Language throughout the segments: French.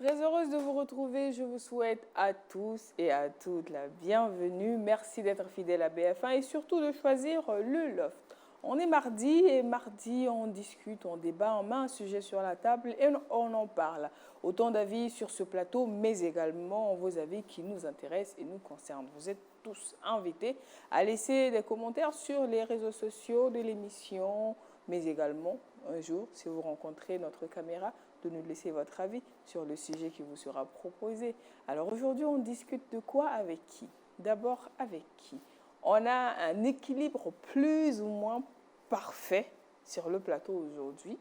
Très heureuse de vous retrouver. Je vous souhaite à tous et à toutes la bienvenue. Merci d'être fidèle à BF1 et surtout de choisir le Loft. On est mardi et mardi, on discute, on débat, on met un sujet sur la table et on en parle. Autant d'avis sur ce plateau, mais également vos avis qui nous intéressent et nous concernent. Vous êtes tous invités à laisser des commentaires sur les réseaux sociaux de l'émission, mais également un jour, si vous rencontrez notre caméra, de nous laisser votre avis sur le sujet qui vous sera proposé. Alors aujourd'hui, on discute de quoi avec qui? D'abord, avec qui? On a un équilibre plus ou moins parfait sur le plateau aujourd'hui.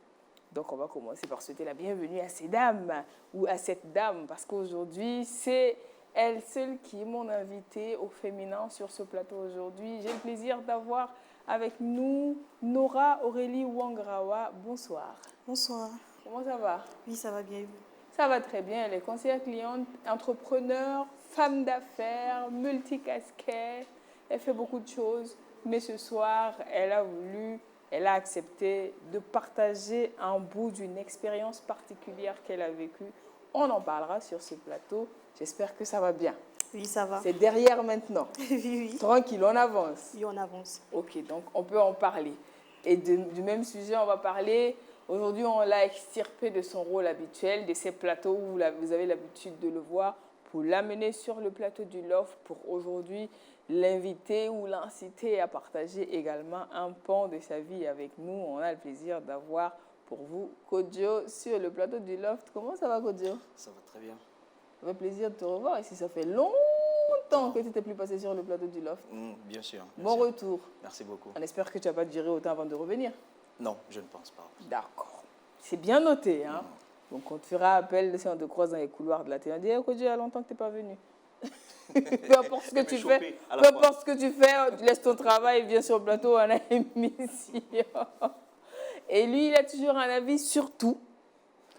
Donc, on va commencer par souhaiter la bienvenue à ces dames ou à cette dame parce qu'aujourd'hui, c'est elle seule qui est mon invitée au féminin sur ce plateau aujourd'hui. J'ai le plaisir d'avoir avec nous Nora Aurélie Wangrawa. Bonsoir. Bonsoir. Comment ça va? Oui, ça va bien et vous? Ça va très bien. Elle est conseillère cliente, entrepreneur, femme d'affaires, multicasquette. Elle fait beaucoup de choses. Mais ce soir, elle a accepté de partager un bout d'une expérience particulière qu'elle a vécue. On en parlera sur ce plateau. J'espère que ça va bien. Oui, ça va. C'est derrière maintenant. Oui. Tranquille, on avance. Oui, on avance. Ok, donc on peut en parler. Et du même sujet, on va parler. Aujourd'hui, on l'a extirpé de son rôle habituel, de ces plateaux où vous avez l'habitude de le voir, pour l'amener sur le plateau du Loft, pour aujourd'hui l'inviter ou l'inciter à partager également un pan de sa vie avec nous. On a le plaisir d'avoir pour vous Kodjo sur le plateau du Loft. Comment ça va, Kodjo? Ça va très bien. Ça fait plaisir de te revoir ici. Ça fait longtemps que tu n'étais plus passé sur le plateau du Loft. Bien sûr. Bon retour. Merci beaucoup. On espère que tu n'as pas duré autant avant de revenir. Non, je ne pense pas. D'accord. C'est bien noté. Hein? Donc, on te fera appel si on te croise dans les couloirs de la télé. On dit, Kodjo, il y a longtemps que tu n'es pas venu. Peu importe ce que tu fais, tu laisses ton travail et viens sur le plateau à l'émission. Et lui, il a toujours un avis sur tout.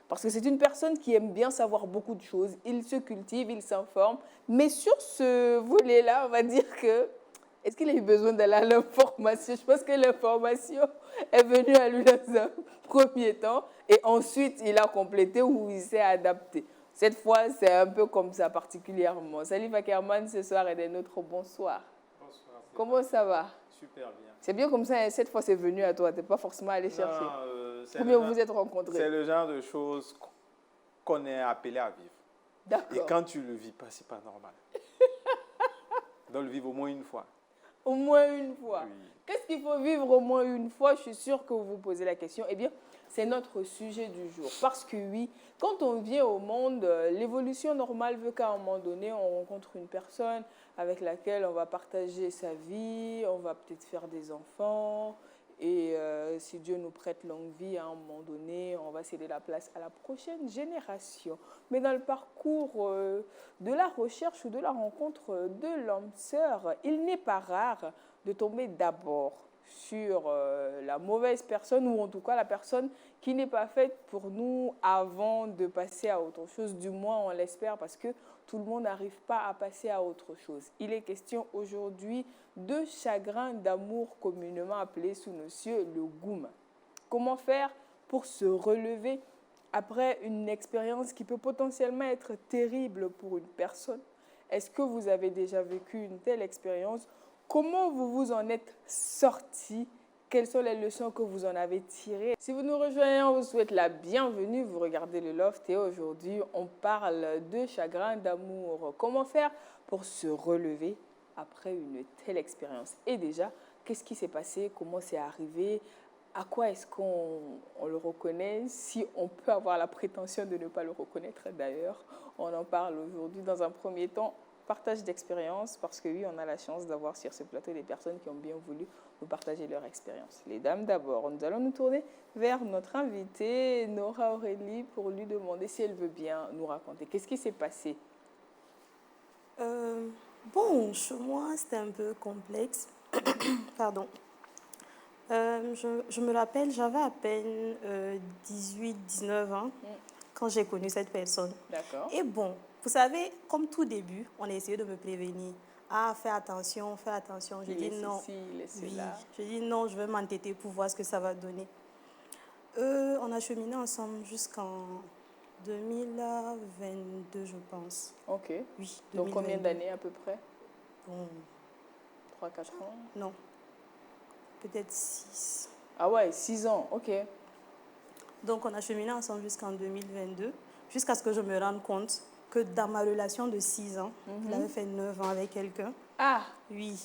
Parce que c'est une personne qui aime bien savoir beaucoup de choses. Il se cultive, il s'informe. Mais sur ce volet-là, on va dire que... Est-ce qu'il a eu besoin d'aller à l'information? Je pense que l'information est venue à lui dans un premier temps. Et ensuite, il a complété ou il s'est adapté. Cette fois, c'est un peu comme ça particulièrement. Salut Fakerman, ce soir est des nôtres. Bonsoir. Bonsoir. Comment ça va? Super bien. C'est bien comme ça, cette fois c'est venu à toi. Tu n'es pas forcément allé chercher. Combien vous vous êtes rencontrés? C'est le genre de choses qu'on est appelé à vivre. D'accord. Et quand tu ne le vis pas, ce n'est pas normal. Donc le vivre au moins une fois. Au moins une fois. Oui. Qu'est-ce qu'il faut vivre au moins une fois? Je suis sûre que vous vous posez la question. Eh bien, c'est notre sujet du jour. Parce que oui, quand on vient au monde, l'évolution normale veut qu'à un moment donné, on rencontre une personne avec laquelle on va partager sa vie, on va peut-être faire des enfants. Et si Dieu nous prête longue vie, à un moment donné, on va céder la place à la prochaine génération. Mais dans le parcours de la recherche ou de la rencontre de l'âme-sœur, il n'est pas rare de tomber d'abord sur la mauvaise personne ou en tout cas la personne qui n'est pas faite pour nous avant de passer à autre chose. Du moins, on l'espère parce que tout le monde n'arrive pas à passer à autre chose. Il est question aujourd'hui de chagrin d'amour communément appelé sous nos cieux le goum. Comment faire pour se relever après une expérience qui peut potentiellement être terrible pour une personne? Est-ce que vous avez déjà vécu une telle expérience? Comment vous vous en êtes sorti? Quelles sont les leçons que vous en avez tirées? Si vous nous rejoignez, on vous souhaite la bienvenue. Vous regardez le Loft et aujourd'hui, on parle de chagrin d'amour. Comment faire pour se relever après une telle expérience? Et déjà, qu'est-ce qui s'est passé? Comment c'est arrivé? À quoi est-ce qu'on le reconnaît? Si on peut avoir la prétention de ne pas le reconnaître d'ailleurs, on en parle aujourd'hui. Dans un premier temps, partage d'expérience, parce que oui, on a la chance d'avoir sur ce plateau des personnes qui ont bien voulu nous partager leur expérience. Les dames d'abord, nous allons nous tourner vers notre invitée, Nora Aurélie, pour lui demander si elle veut bien nous raconter. Qu'est-ce qui s'est passé? Bon, chez moi, c'était un peu complexe. Pardon. Je me rappelle, j'avais à peine 18-19 ans quand j'ai connu cette personne. D'accord. Et bon, vous savez, comme tout début, on a essayé de me prévenir. Ah, fais attention, fais attention. Je dis non. Oui, je dis non, je vais m'entêter pour voir ce que ça va donner. On a cheminé ensemble jusqu'en 2022, je pense. Ok. Oui, 2022. Donc combien d'années à peu près? Bon. 3-4 ans? Non. Peut-être 6. Ah ouais, 6 ans, ok. Donc on a cheminé ensemble jusqu'en 2022, jusqu'à ce que je me rende compte que dans ma relation de 6 ans, il avait fait 9 ans avec quelqu'un. Ah! Oui.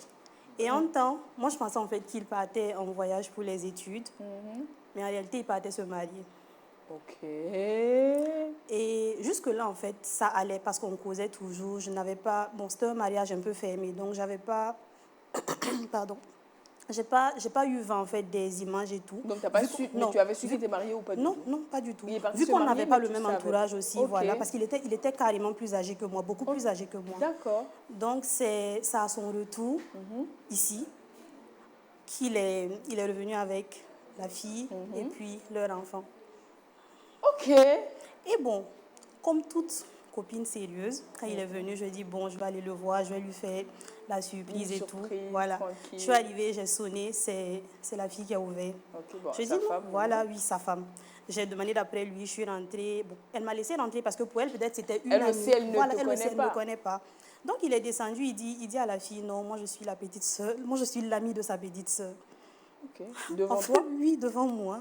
Et en temps, moi je pensais en fait qu'il partait en voyage pour les études, mais en réalité il partait se marier. Ok. Et jusque-là, en fait, ça allait parce qu'on causait toujours. Je n'avais pas... Bon, c'était un mariage un peu fermé, donc j'avais pas... Pardon. J'ai pas eu vent, en fait, des images et tout. Donc, t'as pas su... Mais tu avais su qu'il était marié ou pas du tout? Non, pas du tout. Vu qu'on n'avait pas le même entourage aussi, okay. Voilà. Parce qu'il était carrément plus âgé que moi, beaucoup plus âgé que moi. D'accord. Donc, c'est à son retour, ici, il est revenu avec la fille et puis leur enfant. Ok. Et bon, comme toute copine sérieuse, quand il est venu, je dis bon, je vais aller le voir, je vais lui faire la surprise et tout. Voilà. Tranquille. Je suis arrivée, j'ai sonné, c'est la fille qui a ouvert. Okay, bon, je dis non, voilà, oui, sa femme. J'ai demandé d'après lui, je suis rentrée. Bon, elle m'a laissé rentrer parce que pour elle, peut-être c'était une amie. Elle ne me connaît pas. Donc il est descendu, il dit à la fille, non, moi je suis la petite sœur, moi je suis l'amie de sa petite sœur. Ok. Devant toi? Oui, devant moi.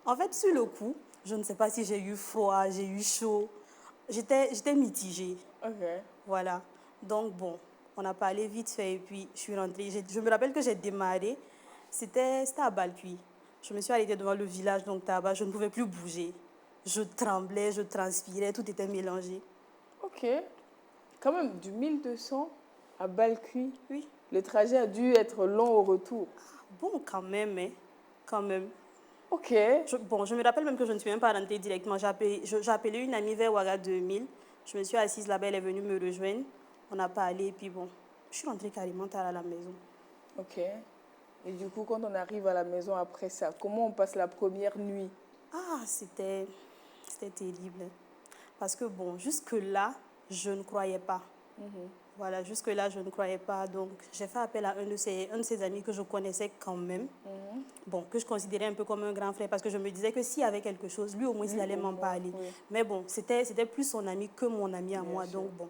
En fait, sur le coup, je ne sais pas si j'ai eu froid, j'ai eu chaud. J'étais mitigée. Ok. Voilà. Donc, bon, on a parlé vite fait et puis je suis rentrée. Je me rappelle que j'ai démarré. C'était à Balcuit. Je me suis arrêtée devant le village, donc Taba, je ne pouvais plus bouger. Je tremblais, je transpirais, tout était mélangé. Ok. Quand même, du 1200 à Balcuit. Oui. Le trajet a dû être long au retour. Bon, quand même, hein. Quand même. Ok. Je me rappelle même que je ne suis même pas rentrée directement. J'ai appelé une amie vers Ouaga 2000. Je me suis assise là-bas, elle est venue me rejoindre. On a parlé, et puis bon, je suis rentrée carrément tard à la maison. Ok. Et du coup, quand on arrive à la maison après ça, comment on passe la première nuit? Ah, c'était terrible. Parce que bon, jusque-là, je ne croyais pas. Voilà, jusque-là, je ne croyais pas. Donc, j'ai fait appel à un de ses amis que je connaissais quand même. Bon, que je considérais un peu comme un grand frère parce que je me disais que s'il y avait quelque chose, lui au moins, il allait m'en parler. Oui. Mais bon, c'était plus son ami que mon ami à moi. Sûr. Donc, bon,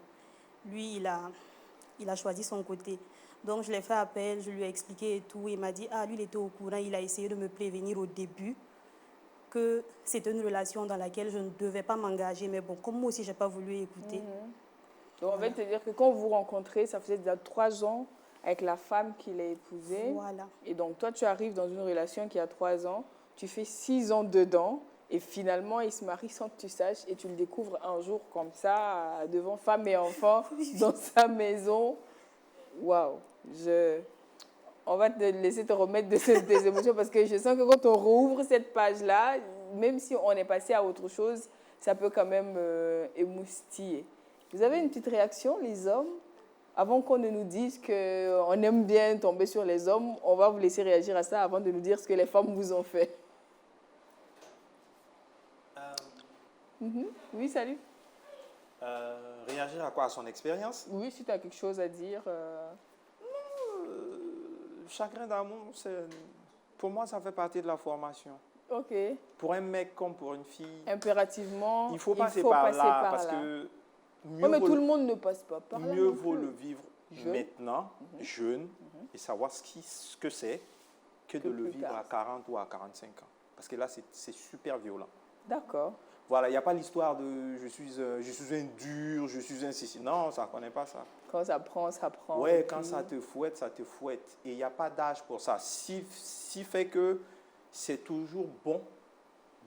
lui, il a choisi son côté. Donc, je l'ai fait appel, je lui ai expliqué et tout. Il m'a dit, lui, il était au courant. Il a essayé de me prévenir au début que c'était une relation dans laquelle je ne devais pas m'engager. Mais bon, comme moi aussi, je n'ai pas voulu écouter. Donc, en fait, c'est-à-dire que quand vous vous rencontrez, ça faisait déjà 3 ans avec la femme qu'il a épousée. Voilà. Et donc, toi, tu arrives dans une relation qui a 3 ans, tu fais 6 ans dedans, et finalement, il se marie sans que tu saches, et tu le découvres un jour comme ça, devant femme et enfants, dans sa maison. Waouh! On va te laisser te remettre des émotions, parce que je sens que quand on rouvre cette page-là, même si on est passé à autre chose, ça peut quand même émoustiller. Vous avez une petite réaction, les hommes? Avant qu'on ne nous dise qu'on aime bien tomber sur les hommes, on va vous laisser réagir à ça avant de nous dire ce que les femmes vous ont fait. Oui, salut. Réagir à quoi? À son expérience? Oui, si tu as quelque chose à dire. Chagrin d'amour, pour moi, ça fait partie de la formation. Ok. Pour un mec comme pour une fille, impérativement, il faut passer par là. Parce que mais tout le monde ne passe pas par là. Mieux vaut le vivre maintenant, jeune, et savoir ce que c'est, que de le vivre à 40 ou à 45 ans. Parce que là, c'est super violent. D'accord. Voilà, il n'y a pas l'histoire de je suis un dur, je suis un ceci. Non, ça ne connaît pas ça. Quand ça prend, ça prend. Oui, quand ça te fouette, ça te fouette. Et il n'y a pas d'âge pour ça. Si fait que c'est toujours bon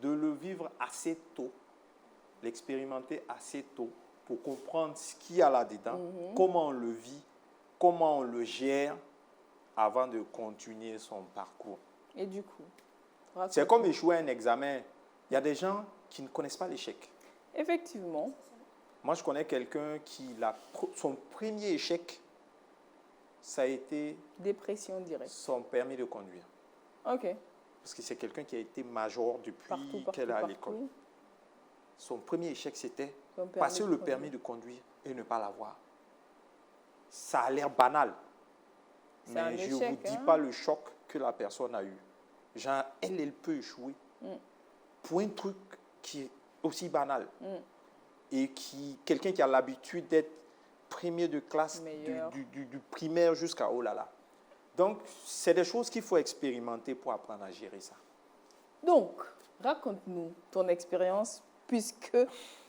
de le vivre assez tôt, l'expérimenter assez tôt, pour comprendre ce qu'il y a là-dedans, comment on le vit, comment on le gère, avant de continuer son parcours. Et du coup, c'est comme échouer à un examen. Il y a des gens qui ne connaissent pas l'échec. Effectivement. Moi, je connais quelqu'un son premier échec, ça a été... Dépression directe. Son permis de conduire. Ok. Parce que c'est quelqu'un qui a été major depuis qu'elle est à l'école. Son premier échec, c'était passer le permis de conduire et ne pas l'avoir. Ça a l'air banal. Mais je ne vous dis pas le choc que la personne a eu. Genre, elle peut échouer pour un truc qui est aussi banal. Et quelqu'un qui a l'habitude d'être premier de classe Meilleur. du primaire jusqu'à oh là là. Donc, c'est des choses qu'il faut expérimenter pour apprendre à gérer ça. Donc, raconte-nous ton expérience, puisque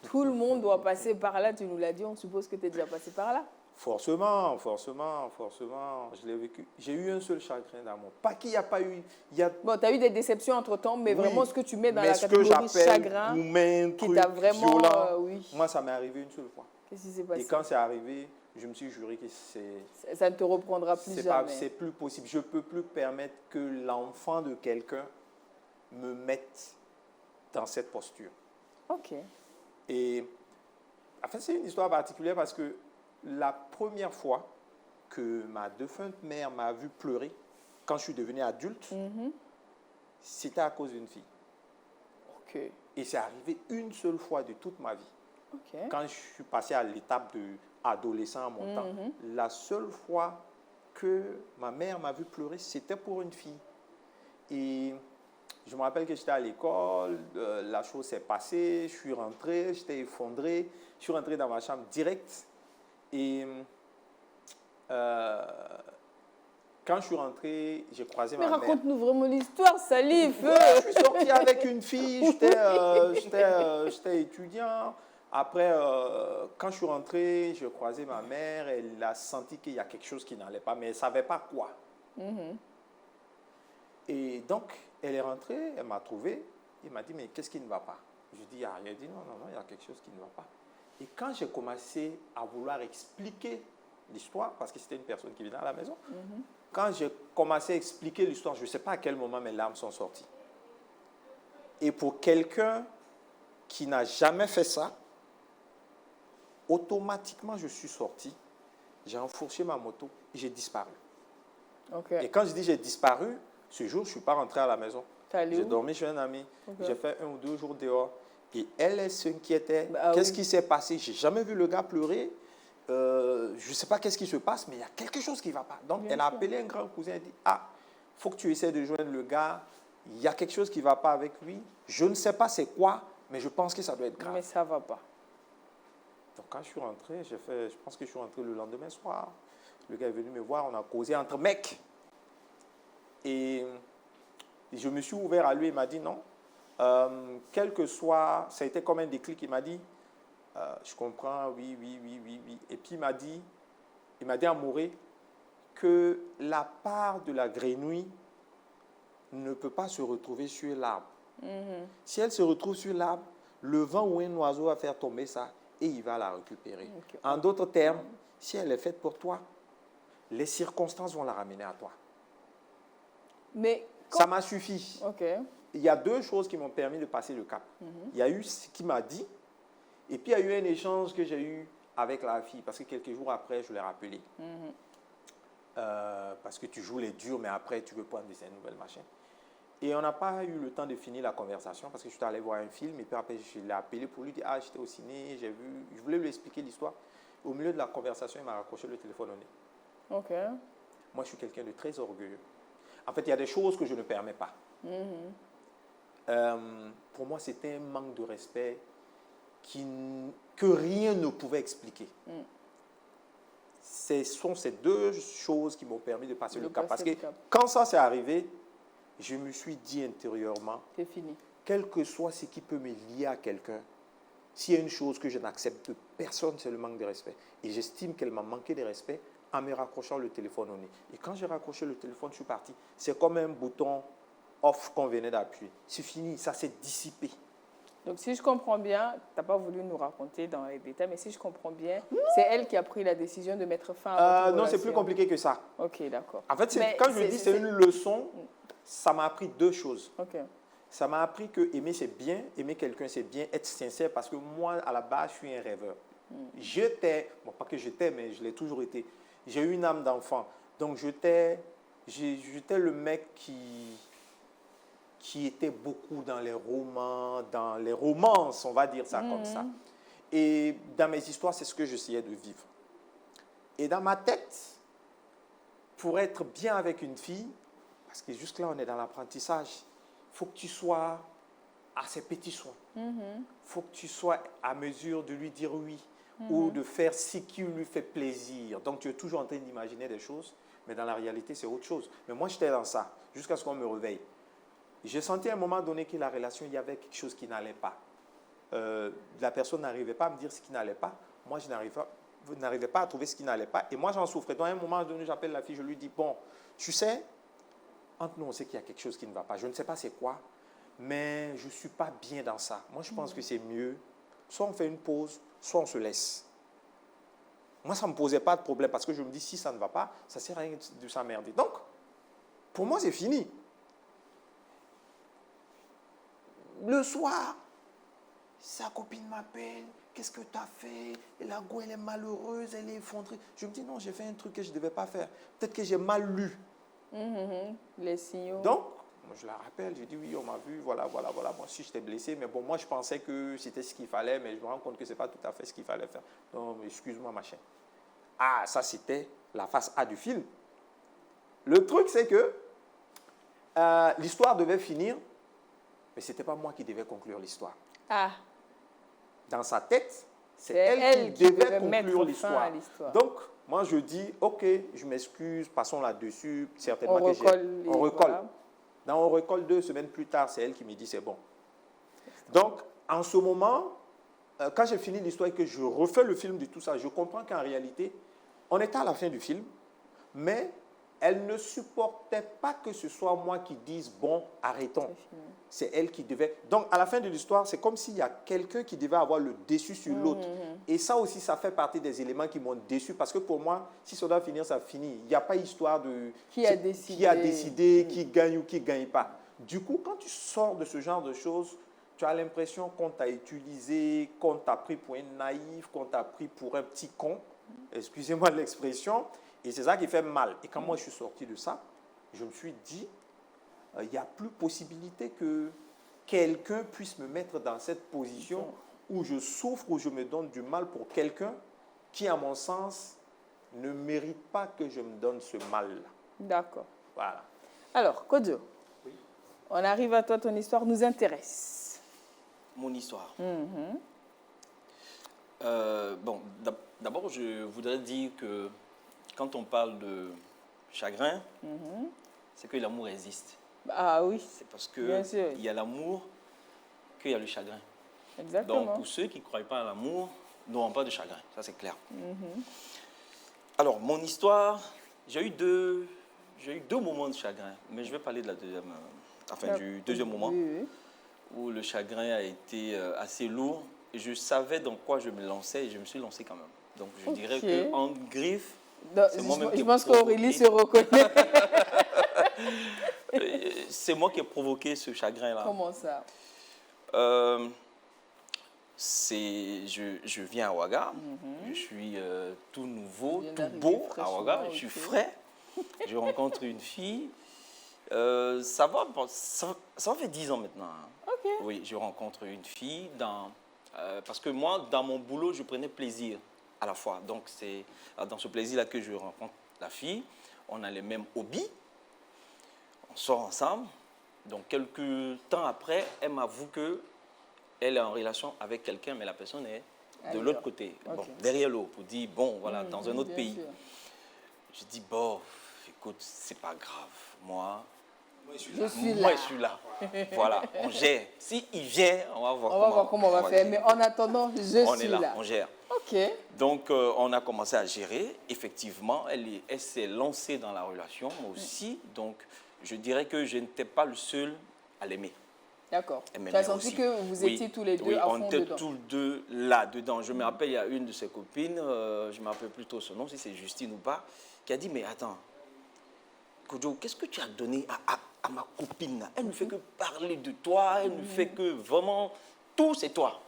tout le monde doit passer par là. Tu nous l'as dit, on suppose que tu es déjà passé par là. Forcément. Je l'ai vécu. J'ai eu un seul chagrin d'amour. Pas qu'il n'y a pas eu... Bon, tu as eu des déceptions entre-temps, mais Oui, vraiment ce que tu mets dans mais la ce que catégorie j'appelle chagrin, boumain, qui truc t'a vraiment... violent, oui. moi, ça m'est arrivé une seule fois. Qu'est-ce qui s'est passé? Et quand c'est arrivé, je me suis juré que Ça ne te reprendra plus jamais. c'est plus possible. Je ne peux plus permettre que l'enfant de quelqu'un me mette dans cette posture. Ok. Et en fait, c'est une histoire particulière parce que la première fois que ma défunte mère m'a vu pleurer, quand je suis devenu adulte, c'était à cause d'une fille. Ok. Et c'est arrivé une seule fois de toute ma vie. Ok. Quand je suis passé à l'étape d'adolescent à mon temps, la seule fois que ma mère m'a vu pleurer, c'était pour une fille. Et je me rappelle que j'étais à l'école, la chose s'est passée, je suis rentré, j'étais effondré, je suis rentré dans ma chambre direct. Et quand je suis rentré, j'ai croisé ma Mais mère. raconte-nous vraiment l'histoire, Salif. Je suis sorti avec une fille, j'étais étudiant. Après, quand je suis rentré, j'ai croisé ma mère, elle a senti qu'il y a quelque chose qui n'allait pas, mais elle ne savait pas quoi. Et donc, elle est rentrée, elle m'a trouvé, elle m'a dit, mais qu'est-ce qui ne va pas? Je dis, ah, elle a dit, non, il y a quelque chose qui ne va pas. Et quand j'ai commencé à vouloir expliquer l'histoire, parce que c'était une personne qui venait à la maison, quand j'ai commencé à expliquer l'histoire, je ne sais pas à quel moment mes larmes sont sorties. Et pour quelqu'un qui n'a jamais fait ça, automatiquement, je suis sorti, j'ai enfourché ma moto et j'ai disparu. Okay. Et quand je dis j'ai disparu, ce jour, je ne suis pas rentré à la maison. J'ai dormi chez un ami, j'ai fait 1 ou 2 jours dehors. Et elle s'inquiétait. Qu'est-ce qui s'est passé? Je n'ai jamais vu le gars pleurer. Je ne sais pas qu'est-ce qui se passe, mais il y a quelque chose qui ne va pas. Donc, elle a appelé un grand cousin et dit, ah, il faut que tu essaies de joindre le gars. Il y a quelque chose qui ne va pas avec lui. Je ne sais pas c'est quoi, mais je pense que ça doit être grave. Mais ça ne va pas. Donc, quand je suis rentré, je pense que je suis rentré le lendemain soir. Le gars est venu me voir, on a causé entre mecs. Et je me suis ouvert à lui, il m'a dit non. Quel que soit, ça a été comme un déclic, il m'a dit, je comprends, oui. Et puis il m'a dit amoureux, que la part de la grenouille ne peut pas se retrouver sur l'arbre. Si elle se retrouve sur l'arbre, le vent ou un oiseau va faire tomber ça et il va la récupérer. Okay. En d'autres termes, si elle est faite pour toi, les circonstances vont la ramener à toi. Mais ça m'a suffi. Okay. Il y a 2 choses qui m'ont permis de passer le cap. Il y a eu ce qu'il m'a dit, et puis il y a eu un échange que j'ai eu avec la fille, parce que quelques jours après, je l'ai rappelé. Parce que tu joues les durs, mais après, tu veux prendre des nouvelles machines. Et on n'a pas eu le temps de finir la conversation, parce que je suis allé voir un film, et puis après, je l'ai appelé pour lui dire, ah, j'étais au ciné, j'ai vu, je voulais lui expliquer l'histoire. Au milieu de la conversation, il m'a raccroché le téléphone au nez. Ok. Moi, je suis quelqu'un de très orgueilleux. En fait, il y a des choses que je ne permets pas. Pour moi, c'était un manque de respect que rien ne pouvait expliquer. Ce sont ces 2 choses qui m'ont permis de passer le cap. Parce que quand ça s'est arrivé, je me suis dit intérieurement, c'est fini. Quel que soit ce qui peut me lier à quelqu'un, s'il y a une chose que je n'accepte de personne, c'est le manque de respect. Et j'estime qu'elle m'a manqué de respect en me raccrochant le téléphone au nez. Et quand j'ai raccroché le téléphone, je suis parti. C'est comme un bouton off qu'on venait d'appuyer. C'est fini, ça s'est dissipé. Donc, si je comprends bien, tu n'as pas voulu nous raconter dans les détails, mais si je comprends bien, c'est elle qui a pris la décision de mettre fin à votre Non, relation. c'est plus compliqué que ça. Ok, d'accord. En fait, quand je dis c'est une leçon, ça m'a appris 2 choses. Ok. Ça m'a appris que aimer, c'est bien. Aimer quelqu'un, c'est bien. Être sincère, parce que moi, à la base, je suis un rêveur. J'étais, bon, pas que j'étais, mais je l'ai toujours été. J'ai eu une âme d'enfant. Donc, j'étais le mec qui était beaucoup dans les romans, dans les romances, on va dire ça comme ça. Et dans mes histoires, c'est ce que j'essayais de vivre. Et dans ma tête, pour être bien avec une fille, parce que jusque-là, on est dans l'apprentissage, il faut que tu sois à ses petits soins. Il faut que tu sois à mesure de lui dire oui ou de faire ce qui lui fait plaisir. Donc, tu es toujours en train d'imaginer des choses, mais dans la réalité, c'est autre chose. Mais moi, j'étais dans ça jusqu'à ce qu'on me réveille. J'ai senti à un moment donné que la relation, il y avait quelque chose qui n'allait pas. La personne n'arrivait pas à me dire ce qui n'allait pas. Moi, je n'arrivais pas à trouver ce qui n'allait pas. Et moi, j'en souffrais. Donc, à un moment donné, j'appelle la fille, je lui dis, bon, tu sais, entre nous, on sait qu'il y a quelque chose qui ne va pas. Je ne sais pas c'est quoi, mais je ne suis pas bien dans ça. Moi, je pense que c'est mieux. Soit on fait une pause, soit on se laisse. Moi, ça ne me posait pas de problème parce que je me dis, si ça ne va pas, ça ne sert à rien de s'emmerder. Donc, pour moi, c'est fini. Le soir, sa copine m'appelle. Qu'est-ce que tu as fait? Et la go, elle est malheureuse, elle est effondrée. Je me dis, non, j'ai fait un truc que je ne devais pas faire. Peut-être que j'ai mal lu. Les signaux. Donc, moi, je la rappelle, je dis, oui, on m'a vu, voilà. Moi aussi, j'étais blessé. Mais bon, moi, je pensais que c'était ce qu'il fallait, mais je me rends compte que ce n'est pas tout à fait ce qu'il fallait faire. Donc, excuse-moi, machin. Ah, ça, c'était la face A du film. Le truc, c'est que l'histoire devait finir, mais ce n'était pas moi qui devais conclure l'histoire. Ah. Dans sa tête, c'est elle qui devait conclure l'histoire. Donc, moi, je dis, OK, je m'excuse, passons là-dessus. Certainement on recolle. Voilà. On recolle 2 semaines plus tard, c'est elle qui me dit, c'est bon. Donc, en ce moment, quand j'ai fini l'histoire et que je refais le film de tout ça, je comprends qu'en réalité, on était à la fin du film, mais elle ne supportait pas que ce soit moi qui dise, bon, arrêtons. C'est elle qui devait. Donc, à la fin de l'histoire, c'est comme s'il y a quelqu'un qui devait avoir le dessus sur l'autre. Et ça aussi, ça fait partie des éléments qui m'ont déçu. Parce que pour moi, si ça doit finir, ça finit. Il n'y a pas histoire de qui a décidé, qui gagne ou qui ne gagne pas. Du coup, quand tu sors de ce genre de choses, tu as l'impression qu'on t'a utilisé, qu'on t'a pris pour un naïf, qu'on t'a pris pour un petit con. Excusez-moi de l'expression. Et c'est ça qui fait mal. Et quand moi, je suis sorti de ça, je me suis dit, il n'y a plus possibilité que quelqu'un puisse me mettre dans cette position où je souffre, où je me donne du mal pour quelqu'un qui, à mon sens, ne mérite pas que je me donne ce mal-là. D'accord. Voilà. Alors, Kojo, oui. On arrive à toi, ton histoire nous intéresse. Mon histoire. Bon, d'abord, je voudrais dire que quand on parle de chagrin, c'est que l'amour existe. Ah oui. C'est parce qu'il y a l'amour qu'il y a le chagrin. Exactement. Donc, pour ceux qui ne croient pas à l'amour, n'auront pas de chagrin. Ça, c'est clair. Alors, mon histoire, j'ai eu deux moments de chagrin. Mais je vais parler de la deuxième, du deuxième moment où le chagrin a été assez lourd. Et je savais dans quoi je me lançais et je me suis lancé quand même. Donc, je dirais qu'en griffe, c'est moi-même qui ai provoqué. Je pense qu'Aurélie se reconnaît. C'est moi qui ai provoqué ce chagrin-là. Comment ça? Je viens à Ouaga, je suis tout nouveau, tout beau à Ouaga, je suis frais, je rencontre une fille, ça va faire 10 ans maintenant. Okay. Oui, je rencontre une fille parce que moi, dans mon boulot, je prenais plaisir à la fois. Donc, c'est dans ce plaisir-là que je rencontre la fille. On a les mêmes hobbies. On sort ensemble. Donc, quelques temps après, elle m'avoue qu'elle est en relation avec quelqu'un, mais la personne est de l'autre côté, bon, derrière l'eau, pour dire, bon, voilà, dans un autre pays. Sûr. Je dis, bon, écoute, c'est pas grave. Moi, je suis là. Voilà, on gère. S'il vient, on va voir comment on va faire. Mais en attendant, je suis là. On gère. OK. Donc, on a commencé à gérer. Effectivement, elle s'est lancée dans la relation, moi aussi. Donc, je dirais que je n'étais pas le seul à l'aimer. D'accord. Tu as senti que vous étiez tous les deux à fond dedans. Oui, on était tous deux là-dedans. Je me rappelle, il y a une de ses copines, je ne me rappelle plus trop son nom, si c'est Justine ou pas, qui a dit, mais attends, Kojo, qu'est-ce que tu as donné à ma copine là? Elle ne fait que parler de toi, elle ne fait que vraiment, tout c'est toi.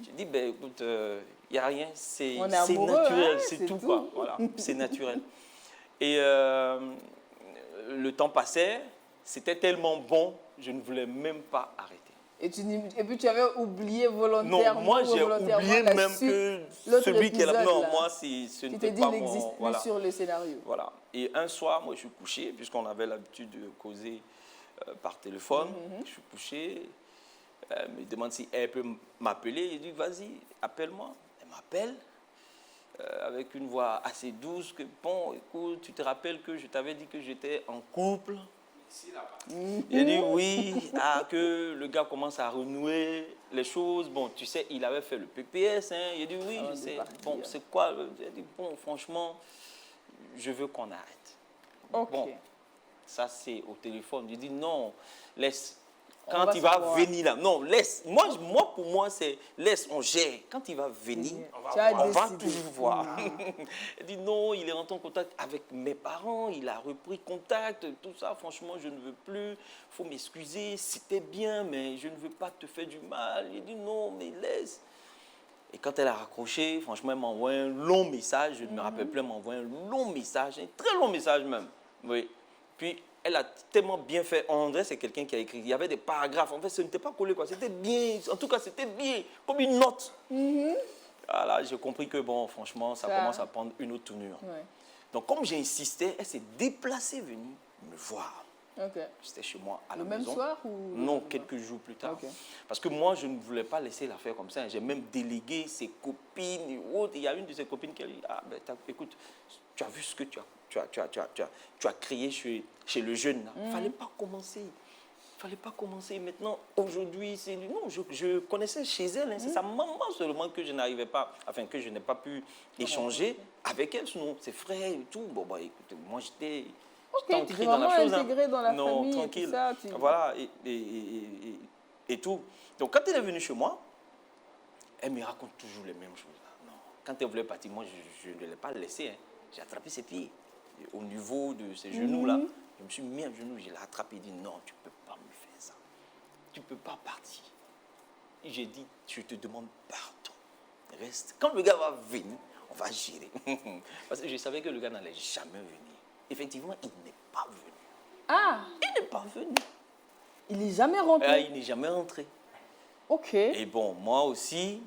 J'ai dit, ben écoute, il n'y a rien, c'est naturel, hein, c'est tout quoi. Voilà, c'est naturel. Et le temps passait, c'était tellement bon, je ne voulais même pas arrêter. Et puis tu avais oublié volontairement. Non, moi j'ai oublié même que celui qui est là. Non, moi ce n'était pas mon... Tu n'existes plus sur le scénario. Voilà. Et un soir, moi je suis couché, puisqu'on avait l'habitude de causer par téléphone. Je suis couché Elle me demande si elle peut m'appeler. Je dis, vas-y, appelle-moi. Elle m'appelle avec une voix assez douce. Que, bon, écoute, tu te rappelles que je t'avais dit que j'étais en couple? Il dit oui, que le gars commence à renouer les choses. Bon, tu sais, il avait fait le PPS. Hein. Il dit oui, je sais. Bon, c'est quoi? Il dit bon, franchement, je veux qu'on arrête. Ok. Bon, ça c'est au téléphone. Il dit non, laisse. On Quand va il va savoir. venir là, non, laisse. Moi, pour moi, c'est laisse, on gère. Quand il va venir, Tu as on va décidé. tout voir. Il dit non, il est rentré en contact avec mes parents, il a repris contact, tout ça. Franchement, je ne veux plus. Il faut m'excuser, c'était bien, mais je ne veux pas te faire du mal. Il dit non, mais laisse. Et quand elle a raccroché, franchement, elle m'a envoyé un long message. Je ne me rappelle plus, elle m'a envoyé un long message, un très long message même. Oui. Puis, elle a tellement bien fait. André, c'est quelqu'un qui a écrit. Il y avait des paragraphes. En fait, ce n'était pas collé, quoi. C'était bien. En tout cas, c'était bien. Comme une note. Voilà, j'ai compris que, bon, franchement, ça commence à prendre une autre tournure. Ouais. Donc, comme j'ai insisté, elle s'est déplacée venue me voir. Ok. J'étais chez moi à Le la même maison. soir ou Non, quelques jours plus tard. Ok. Parce que moi, je ne voulais pas laisser l'affaire comme ça. J'ai même délégué ses copines et autres. Il y a une de ses copines qui a dit, ah, ben, écoute, tu as vu ce que tu as créé chez le jeune. Il ne fallait pas commencer. Il fallait pas commencer. Maintenant, aujourd'hui, c'est... Non, je connaissais chez elle. Hein, c'est sa maman seulement que je n'arrivais pas... Enfin, que je n'ai pas pu échanger avec elle. Sinon, ses frères et tout. Bon, bah, écoutez, moi, j'étais... Ok, ancré tu es dans la vraiment chose. intégré dans la Non, famille tranquille. et tout ça. Voilà, et tout. Donc, quand elle est venue chez moi, elle me raconte toujours les mêmes choses. Non. Quand elle voulait partir, moi, je ne l'ai pas laissée. Hein. J'ai attrapé ses pieds. Et au niveau de ses genoux-là, je me suis mis à genoux, je l'ai attrapé et dit non, tu ne peux pas me faire ça. Tu ne peux pas partir. Et j'ai dit, je te demande pardon. Reste. Quand le gars va venir, on va gérer. Parce que je savais que le gars n'allait jamais venir. Effectivement, il n'est pas venu. Ah, Il n'est pas venu. il n'est jamais rentré. Ah, il n'est jamais rentré. Ok. Et bon, moi aussi,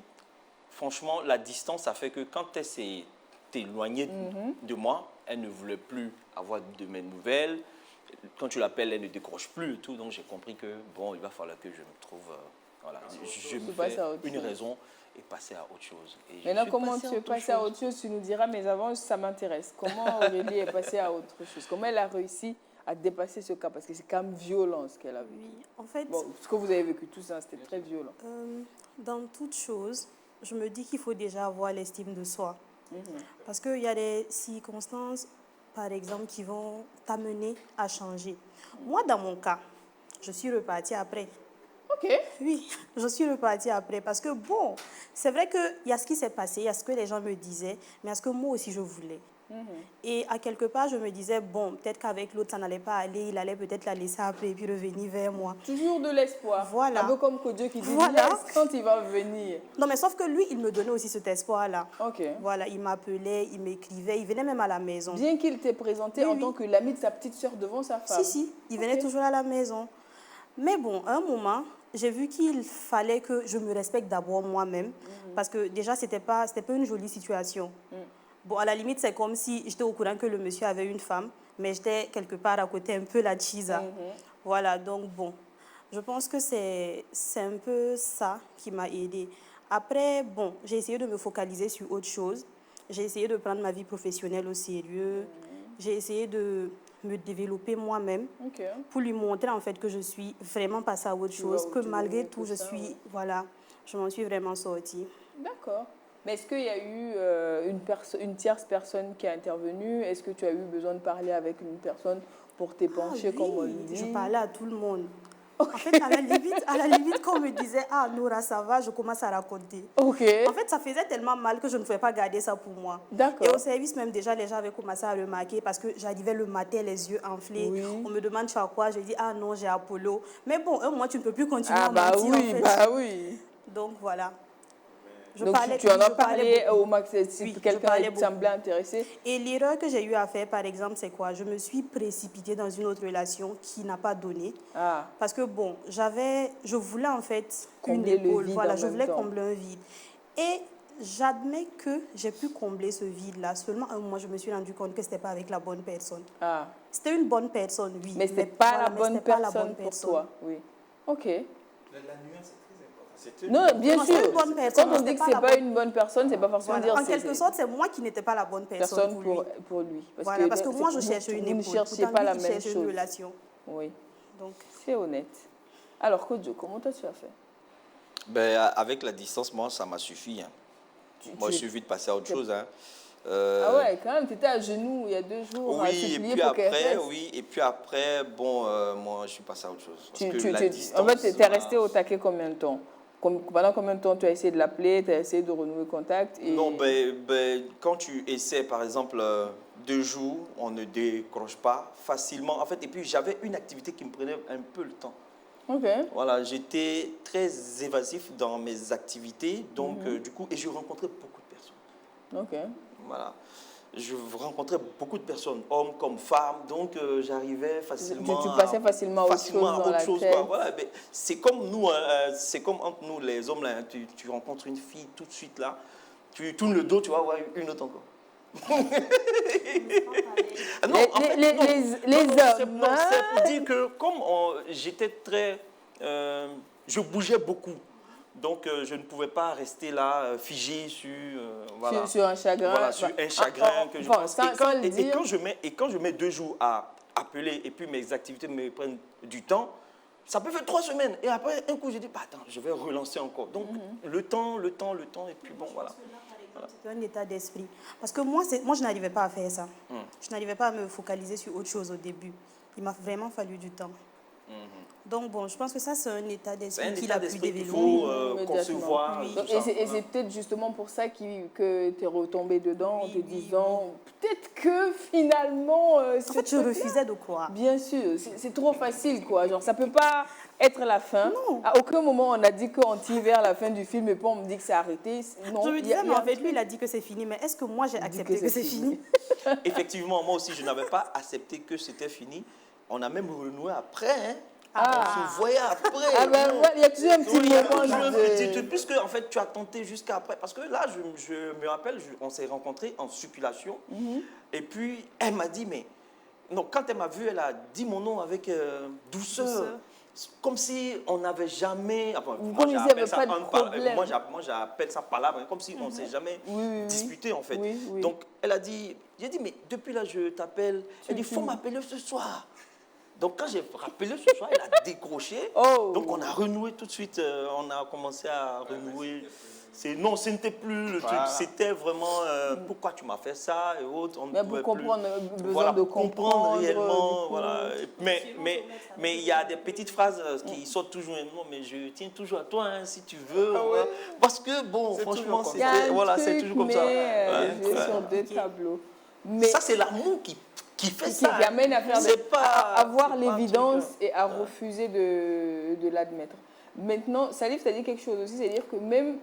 franchement, la distance a fait que quand elle s'est éloignée de moi, elle ne voulait plus avoir de mes nouvelles. Quand tu l'appelles, elle ne décroche plus et tout. Donc, j'ai compris que, bon, il va falloir que je me trouve... voilà, je me passes fais à autre une chose. raison et passer à autre chose. Et je Maintenant, suis comment passé tu es passé à autre chose, tu nous diras, mais avant, ça m'intéresse. Comment Aurélie est passée à autre chose? Comment elle a réussi à dépasser ce cas? Parce que c'est quand même violent ce qu'elle a vécu. Oui, en fait, Bon, ce que vous avez vécu, tout ça, c'était très violent. dans toute chose, je me dis qu'il faut déjà avoir l'estime de soi. Parce qu'il y a des circonstances, par exemple, qui vont t'amener à changer. Moi, dans mon cas, je suis repartie après. Ok. Oui, je suis repartie après parce que bon, c'est vrai qu'il y a ce qui s'est passé, il y a ce que les gens me disaient, mais il y a ce que moi aussi je voulais. Et à quelque part, je me disais, bon, peut-être qu'avec l'autre, ça n'allait pas aller, il allait peut-être la laisser après et puis revenir vers moi. Toujours de l'espoir. Voilà. Un peu comme Kodjo qui dit, Voilà. laisse quand il va venir. Non, mais sauf que lui, il me donnait aussi cet espoir-là. Ok. Voilà, il m'appelait, il m'écrivait, il venait même à la maison. Bien qu'il t'ait présenté Oui, en oui. tant que l'ami de sa petite sœur devant sa femme. Si, il venait toujours à la maison. Mais bon, à un moment, j'ai vu qu'il fallait que je me respecte d'abord moi-même. Parce que déjà, c'était pas une jolie situation. Bon, à la limite, c'est comme si j'étais au courant que le monsieur avait une femme, mais j'étais quelque part à côté un peu la chisa. Voilà, donc bon, je pense que c'est un peu ça qui m'a aidée. Après, bon, j'ai essayé de me focaliser sur autre chose. J'ai essayé de prendre ma vie professionnelle au sérieux. J'ai essayé de me développer moi-même Ok. pour lui montrer en fait que je suis vraiment passée à autre chose, que malgré tout, je suis, voilà, je m'en suis vraiment sortie. D'accord. Mais est-ce qu'il y a eu une tierce personne qui a intervenu? Est-ce que tu as eu besoin de parler avec une personne pour t'épancher, Ah comme on oui, dit? je parlais à tout le monde. En fait, à la limite, quand on me disait « Ah, Nora, ça va », je commence à raconter. Ok. En fait, ça faisait tellement mal que je ne pouvais pas garder ça pour moi. D'accord. Et au service même, déjà, les gens avaient commencé à remarquer parce que j'arrivais le matin, les yeux enflés. Oui. On me demande « Tu as quoi ?» Je dis « Ah non, j'ai Apollo ». Mais bon, un mois, tu ne peux plus continuer Ah à bah mentir, oui, en fait. bah oui. Donc, voilà. Donc tu en as parlé au max, si Oui, je quelqu'un parlais te semblait intéressé. Et l'erreur que j'ai eu à faire, par exemple, c'est quoi? Je me suis précipitée dans une autre relation qui n'a pas donné. Ah. Parce que bon, je voulais en fait Combler une le épaule. vide Voilà, en je même voulais temps. combler un vide. Et j'admets que j'ai pu combler ce vide-là. Seulement un mois, je me suis rendu compte que ce n'était pas avec la bonne personne. Ah. C'était une bonne personne, oui. Mais ce n'était pas voilà, la mais bonne c'était pas la personne bonne pour personne. toi. Oui. Ok. La nuance est Non, bien Non, sûr. c'est une bonne personne, Quand on dit c'était que pas c'est la pas bonne- une bonne personne, c'est pas forcément Voilà. dire En quelque sorte, c'est moi qui n'étais pas la bonne personne pour lui. pour lui. Voilà, parce que moi, je vous- cherchais une vous ne épaule. cherchez Pourtant, pas lui, la il même cherchait une chose. relation. Oui, Donc, c'est honnête. Alors, Kodjo, comment toi tu as fait? Ben, avec la distance, moi, ça m'a suffi. Hein. Moi, je suis vite passé à autre chose. Hein. Ah ouais, quand même, tu étais à genoux il y a 2 jours à Oui, et supplier puis pour qu'elle après, reste. bon, moi, je suis passé à autre chose. Parce que la En distance... fait, tu es resté au taquet combien de temps? Pendant combien de temps tu as essayé de l'appeler, tu as essayé de renouer contact et... Non, quand tu essaies, par exemple, 2 jours, on ne décroche pas facilement. En fait, et puis j'avais une activité qui me prenait un peu le temps. Ok. Voilà, j'étais très évasif dans mes activités, donc du coup, et je rencontrais beaucoup de personnes. Ok. Voilà. Je rencontrais beaucoup de personnes, hommes comme femmes, donc j'arrivais facilement Tu passais facilement à autre chose dans la tête. quoi. Voilà, ben, c'est comme nous, hein, c'est comme entre nous les hommes, là, hein, tu rencontres une fille tout de suite là, tu tournes le dos, tu vas voir une autre encore. Non, en fait, les hommes. non, c'est pour dire que comme j'étais très... je bougeais beaucoup. Donc, je ne pouvais pas rester là, figé sur... voilà. Sur un chagrin. Voilà, sur un chagrin que je bon, pense. Et quand je mets 2 jours à appeler et puis mes activités me prennent du temps, ça peut faire 3 semaines. Et après, un coup, je dis, bah, attends, je vais relancer encore. Donc, le temps, et puis bon, voilà. c'est un état d'esprit. Parce que moi, je n'arrivais pas à faire ça. Je n'arrivais pas à me focaliser sur autre chose au début. Il m'a vraiment fallu du temps. Donc, bon, je pense que ça, c'est un état d'esprit qu'il a pu développer. Il faut concevoir. Oui. tout Et ça. c'est peut-être justement pour ça que tu es retombé dedans en te disant peut-être que finalement. En fait, je refusais de croire. Bien sûr, c'est trop facile quoi. Genre, ça peut pas être la fin. Non. À aucun moment on a dit qu'on tire vers la fin du film et puis on me dit que c'est arrêté. Non, Je me il y a- disais, il y mais a en un fait, truc. lui, il a dit que c'est fini. Mais est-ce que moi, j'ai accepté que c'est fini? Effectivement, moi aussi, je n'avais pas accepté que c'était fini. On a même renoué après. Hein. Ah. On se voyait après. Ah ben, Non. ouais, il y a toujours un petit Oui, il y a moment toujours un de- petit truc, puisque en fait, tu as tenté jusqu'à après. Parce que là, je me rappelle, on s'est rencontrés en circulation. Et puis, elle m'a dit, mais... Non, quand elle m'a vu, elle a dit mon nom avec douceur. Comme si on n'avait jamais... Enfin, Comme moi, s'il y j'appelle avait ça pas de un problème. moi, j'appelle ça palabre, hein, comme si on ne s'est jamais Oui. disputé, en fait. Oui, oui. Donc, elle a dit... J'ai dit, mais depuis là, je t'appelle. Elle dit, il faut m'appeler ce soir. Donc, quand j'ai rappelé ce soir, elle a décroché. Oh. Donc, on a renoué tout de suite. On a commencé à renouer. Non, ce n'était plus le truc. C'était vraiment pourquoi tu m'as fait ça et autres. On ne Mais pour pouvait comprendre, plus. besoin Voilà, de pour comprendre réellement. du coup. Voilà. Mais il y a des petites phrases qui sortent toujours. Non, mais je tiens toujours à toi hein, si tu veux. Hein. Parce que, bon, franchement, Il y a un c'est truc, toujours comme ça. mais, Ouais, jouer ouais. sur 2 tableaux. Mais Ça, c'est l'amour qui fait ça. qui amène à faire C'est pas- à avoir c'est pas un l'évidence truc, et à refuser de l'admettre. Maintenant, Salif, tu as dit quelque chose aussi, c'est-à-dire que même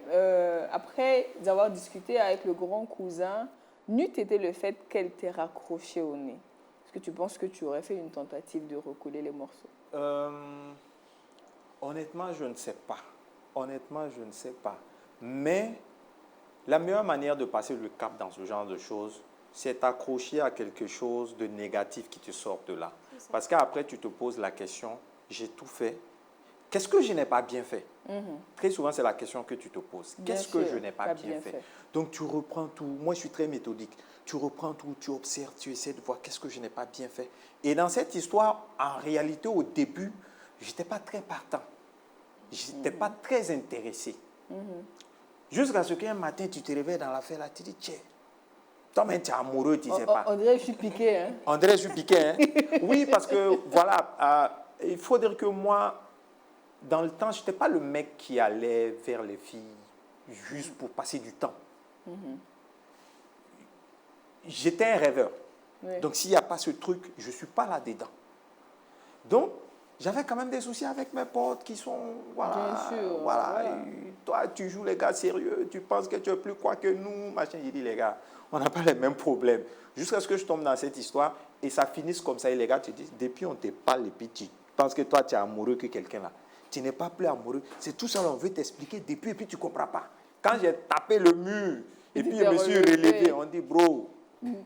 après avoir discuté avec le grand cousin, n'eût été le fait qu'elle t'ait raccroché au nez. Est-ce que tu penses que tu aurais fait une tentative de recoller les morceaux? Honnêtement, je ne sais pas. Honnêtement, je ne sais pas. Mais la meilleure manière de passer le cap dans ce genre de choses, c'est t'accrocher à quelque chose de négatif qui te sort de là. Parce qu'après, tu te poses la question, j'ai tout fait. Qu'est-ce que je n'ai pas bien fait? Très souvent, c'est la question que tu te poses. Bien Qu'est-ce que sûr, je n'ai pas bien fait? Donc, tu reprends tout. Moi, je suis très méthodique. Tu reprends tout, tu observes, tu essaies de voir qu'est-ce que je n'ai pas bien fait. Et dans cette histoire, en réalité, au début, je n'étais pas très partant. Je n'étais pas très intéressé. Jusqu'à ce qu'un matin, tu te réveilles dans l'affaire là, tu dis, tiens, toi-même, tu es amoureux, tu ne sais pas. On dirait que je suis piqué. Hein? On dirait que je suis piqué. Hein? Oui, parce que, voilà, il faut dire que moi, dans le temps, je n'étais pas le mec qui allait vers les filles juste pour passer du temps. J'étais un rêveur. Oui. Donc, s'il n'y a pas ce truc, je ne suis pas là-dedans. Donc, j'avais quand même des soucis avec mes potes qui sont, voilà, Bien sûr, voilà. voilà. Et toi, tu joues les gars sérieux, tu penses que tu es plus quoi que nous, machin. J'ai dit, les gars, on n'a pas les mêmes problèmes. Jusqu'à ce que je tombe dans cette histoire et ça finisse comme ça. Et les gars te disent, depuis on te parle et puis tu penses que toi, tu es amoureux que quelqu'un là. Tu n'es pas plus amoureux. C'est tout ça, on veut t'expliquer depuis et puis tu ne comprends pas. Quand j'ai tapé le mur et puis je me suis relevé, on dit, bro,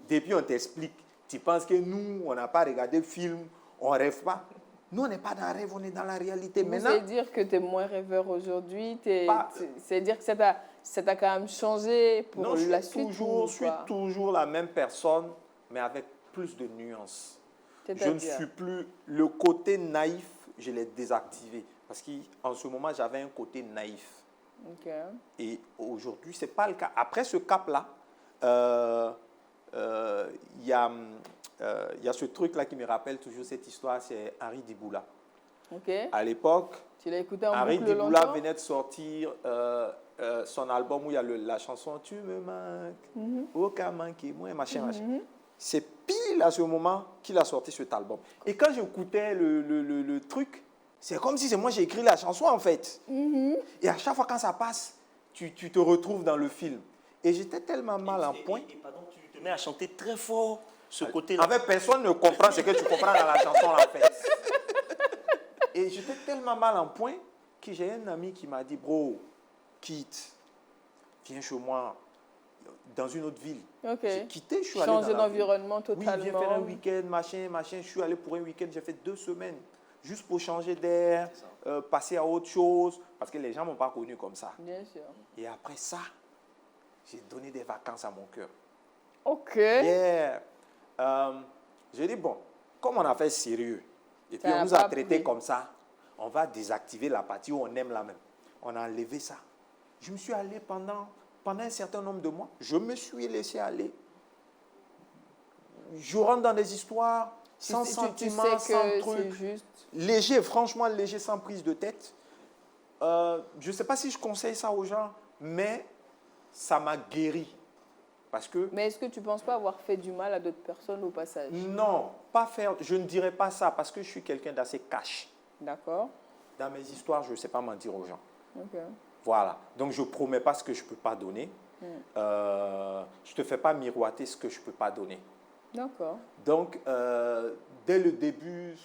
depuis on t'explique. Tu penses que nous, on n'a pas regardé le film, on ne rêve pas. Nous, on n'est pas dans un rêve, on est dans la réalité. Vous Maintenant, savez dire que tu es moins rêveur aujourd'hui, Pas- c'est dire que ça t'a quand même changé pour non, la suite je suis toujours la même personne, mais avec plus de nuances. Je ne suis plus... Le côté naïf, je l'ai désactivé. Parce qu'en ce moment, j'avais un côté naïf. Ok. Et aujourd'hui, ce n'est pas le cas. Après ce cap-là, il y a ce truc-là qui me rappelle toujours cette histoire, c'est Henri Diboula. Ok. À l'époque, Tu l'as écouté en Henri boucle Diboula longtemps? venait de sortir son album où il y a la chanson « Tu me manques, aucun manqué, moi, machin, machin ». C'est pile à ce moment qu'il a sorti cet album. Et quand j'écoutais le truc, c'est comme si c'est moi j'ai écrit la chanson en fait. Et à chaque fois quand ça passe, tu te retrouves dans le film. Et j'étais tellement mal en point. Et pardon, tu te mets à chanter très fort ce côté-là. En fait, personne ne comprend ce que tu comprends dans la chanson en fait. Et j'étais tellement mal en point que j'ai un ami qui m'a dit, bro, quitte, viens chez moi dans une autre ville. Ok. J'ai quitté, je suis allé Changer dans la ville. d'environnement Oui, totalement. viens faire un week-end, machin, machin. Je suis allé pour un week-end, j'ai fait 2 semaines. Juste pour changer d'air, passer à autre chose. Parce que les gens ne m'ont pas connu comme ça. Bien sûr. Et après ça, j'ai donné des vacances à mon cœur. Ok. Yeah. J'ai dit, bon, comme on a fait sérieux, et puis Ça on n'a nous a pas traité pris. comme ça, on va désactiver la partie où on aime la même. On a enlevé ça. Je me suis allé pendant un certain nombre de mois. Je me suis laissé aller. Je rentre dans des histoires sans sentiment, tu sais sans que truc. c'est juste. Léger, franchement léger, sans prise de tête. Je ne sais pas si je conseille ça aux gens, mais ça m'a guéri. Parce que, Mais est-ce que tu ne penses pas avoir fait du mal à d'autres personnes au passage? non, pas faire, je ne dirais pas ça parce que je suis quelqu'un d'assez cash. D'accord. Dans mes histoires, je ne sais pas mentir aux gens. Ok. Voilà. Donc, je ne promets pas ce que je ne peux pas donner. Je ne te fais pas miroiter ce que je ne peux pas donner. D'accord. Donc, dès le début,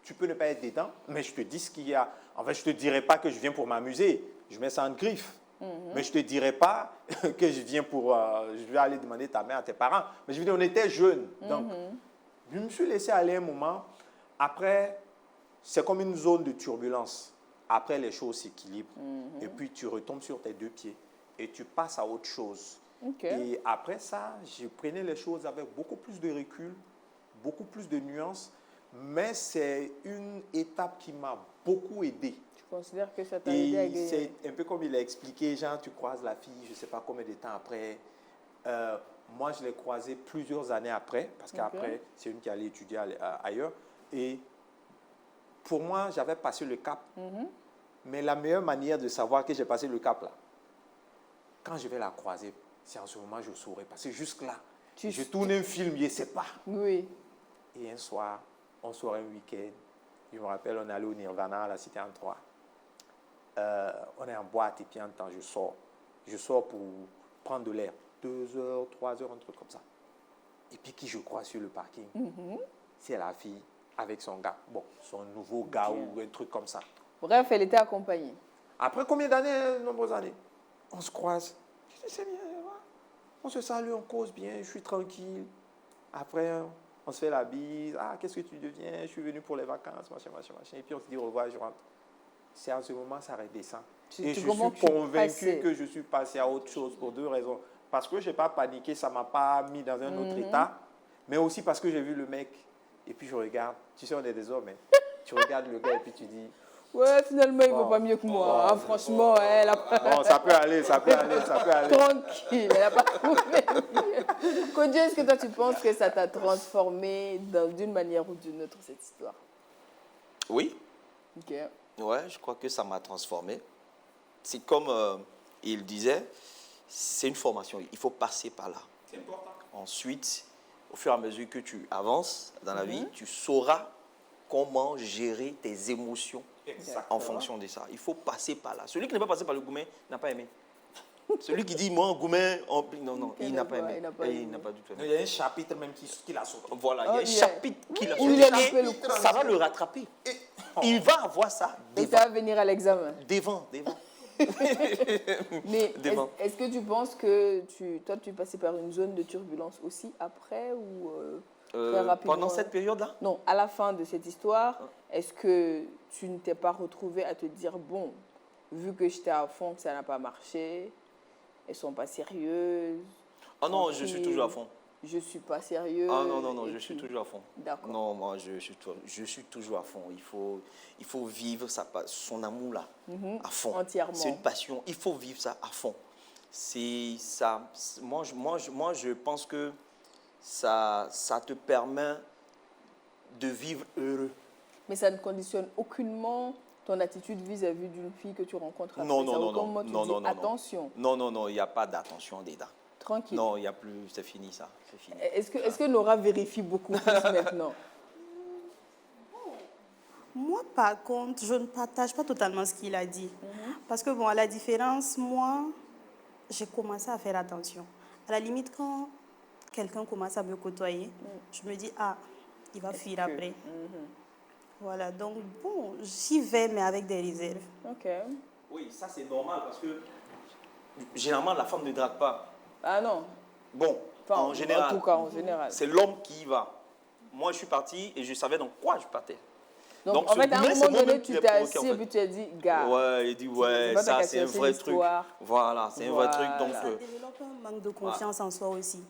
tu peux ne pas être dedans, mais je te dis ce qu'il y a. En fait, je ne te dirai pas que je viens pour m'amuser. Je mets ça en griffe. Mais je ne te dirai pas que je viens pour... je vais aller demander ta main à tes parents. Mais je veux dire, on était jeunes. Donc, je me suis laissé aller un moment. Après, c'est comme une zone de turbulence. Après, les choses s'équilibrent. Et puis, tu retombes sur tes 2 pieds. Et tu passes à autre chose. Ok. Et après ça, je prenais les choses avec beaucoup plus de recul, beaucoup plus de nuances. Mais c'est une étape qui m'a beaucoup aidé. Tu considères que ça t'a aidé à Et guérir? c'est un peu comme il a expliqué, genre, tu croises la fille, je ne sais pas combien de temps après. Moi, je l'ai croisée plusieurs années après, parce qu'après, c'est une qui allait étudier ailleurs. Et pour moi, j'avais passé le cap. Mais la meilleure manière de savoir que j'ai passé le cap, là, quand je vais la croiser, c'est en ce moment que je saurai. Parce que jusque-là, je tourne un film, je ne sais pas. Oui. Et un soir, on sort un week-end. Je me rappelle, on est allé au Nirvana à la Cité en 3. On est en boîte et puis en temps, je sors. Je sors pour prendre de l'air. 2 heures, 3 heures, un truc comme ça. Et puis qui je crois sur le parking, c'est la fille avec son gars. Bon, son nouveau gars ou un truc comme ça. Bref, elle était accompagnée. Après combien d'années, nombreuses années, on se croise. Je dis, c'est bien, on se salue, on cause bien, je suis tranquille. Après, on se fait la bise. Ah, qu'est-ce que tu deviens? Je suis venu pour les vacances, machin, machin, machin. Et puis on se dit au revoir, je rentre. C'est en ce moment, ça redescend. Et je suis convaincu que je suis passé à autre chose pour 2 raisons. Parce que je n'ai pas paniqué, ça ne m'a pas mis dans un autre état. Mais aussi parce que j'ai vu le mec. Et puis je regarde. Tu sais, on est des hommes. Hein. Tu regardes le gars et puis tu dis... Ouais, finalement, il ne vaut pas mieux que moi. Hein, franchement, elle a pas... Bon, ça peut aller, ça peut aller, ça peut aller. Tranquille, elle n'a pas trouvé mieux. Kodjo, est-ce que toi, tu penses que ça t'a transformé d'une manière ou d'une autre, cette histoire? Oui. Ok. Ouais, je crois que ça m'a transformé. C'est comme il disait, c'est une formation. Il faut passer par là. C'est important. Ensuite, au fur et à mesure que tu avances dans la vie, tu sauras comment gérer tes émotions en fonction de ça. Il faut passer par là. Celui qui n'est pas passé par le Goumen n'a pas aimé. Celui qui dit, moi, Goumen, non, il n'a pas aimé. Il n'a pas du tout aimé. Il y a un chapitre même qui l'a sauté. Voilà, il y a un chapitre qui l'a Où il a loupé le sauté. coup. Ça va le rattraper. Il va avoir ça Et devant. ça va venir à l'examen. Devant. Mais Devant. est-ce que tu penses que toi, tu passais par une zone de turbulence aussi après ou Très rapidement. Pendant cette période-là? Non, à la fin de cette histoire, est-ce que tu ne t'es pas retrouvé à te dire, bon, vu que j'étais à fond, que ça n'a pas marché, elles sont pas sérieuses? Ah non, je suis toujours à fond. Je suis pas sérieuse. Ah non, non, non, et je suis puis- toujours à fond. D'accord. Non, moi, je suis toujours à fond. Il faut vivre son amour là, à fond. Entièrement. C'est une passion. Il faut vivre ça à fond. C'est ça. Moi, je pense que ça te permet de vivre heureux. Mais ça ne conditionne aucunement ton attitude vis-à-vis d'une fille que tu rencontres après. Non, non, ça, non, autant non, moi, tu non, dis, non, non, attention, non, non, non, il n'y a pas d'attention dedans. tranquille. Non, il n'y a plus, c'est fini ça, c'est fini. Est-ce que Nora vérifie beaucoup plus maintenant? Moi, par contre, je ne partage pas totalement ce qu'il a dit. Parce que, bon, à la différence, moi, j'ai commencé à faire attention. À la limite, quand quelqu'un commence à me côtoyer, je me dis, ah, il va fuir après. Voilà, donc, bon, j'y vais, mais avec des réserves. Ok. Oui, ça c'est normal parce que généralement la femme ne drague pas. Ah non. Bon, Enfin, en général, En tout cas, en général. c'est l'homme qui y va. Moi, je suis parti et je savais dans quoi je partais. Donc, Donc, en ce fait, à un gourmet, c'est moment moi-même donné, qui tu l'ai t'es provoqué, assis en et puis fait. tu as dit, gars. Ouais, il dit, c'est ouais, pas ta ça c'est un question, vrai c'est truc. l'histoire. Voilà, c'est un vrai truc. Donc, Voilà. Ça développe un manque de confiance en soi aussi.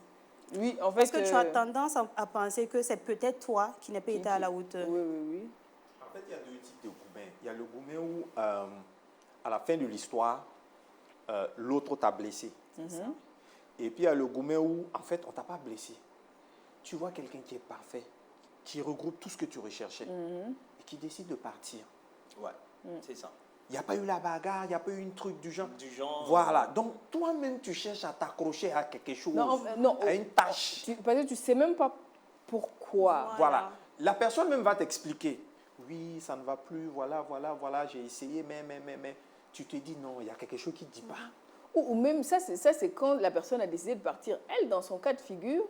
Oui, en fait. Parce que tu as tendance à penser que c'est peut-être toi qui n'es pas été à la hauteur. Oui, oui, oui. En fait, il y a deux types de gourmets. Il y a le gourmet où, à la fin de l'histoire, l'autre t'a blessé. Et puis, il y a le gourmet où, en fait, on ne t'a pas blessé. Tu vois quelqu'un qui est parfait, qui regroupe tout ce que tu recherchais et qui décide de partir. ouais, c'est ça. Il n'y a pas eu la bagarre, il n'y a pas eu un truc du genre. Du genre. Voilà. Donc, toi-même, tu cherches à t'accrocher à quelque chose, Non, à une tâche. parce que tu sais même pas pourquoi. Voilà. La personne même va t'expliquer. Oui, ça ne va plus, voilà, j'ai essayé, mais. Tu te dis non, il y a quelque chose qui ne dit pas. Ou même ça, c'est quand la personne a décidé de partir. Elle, dans son cas de figure,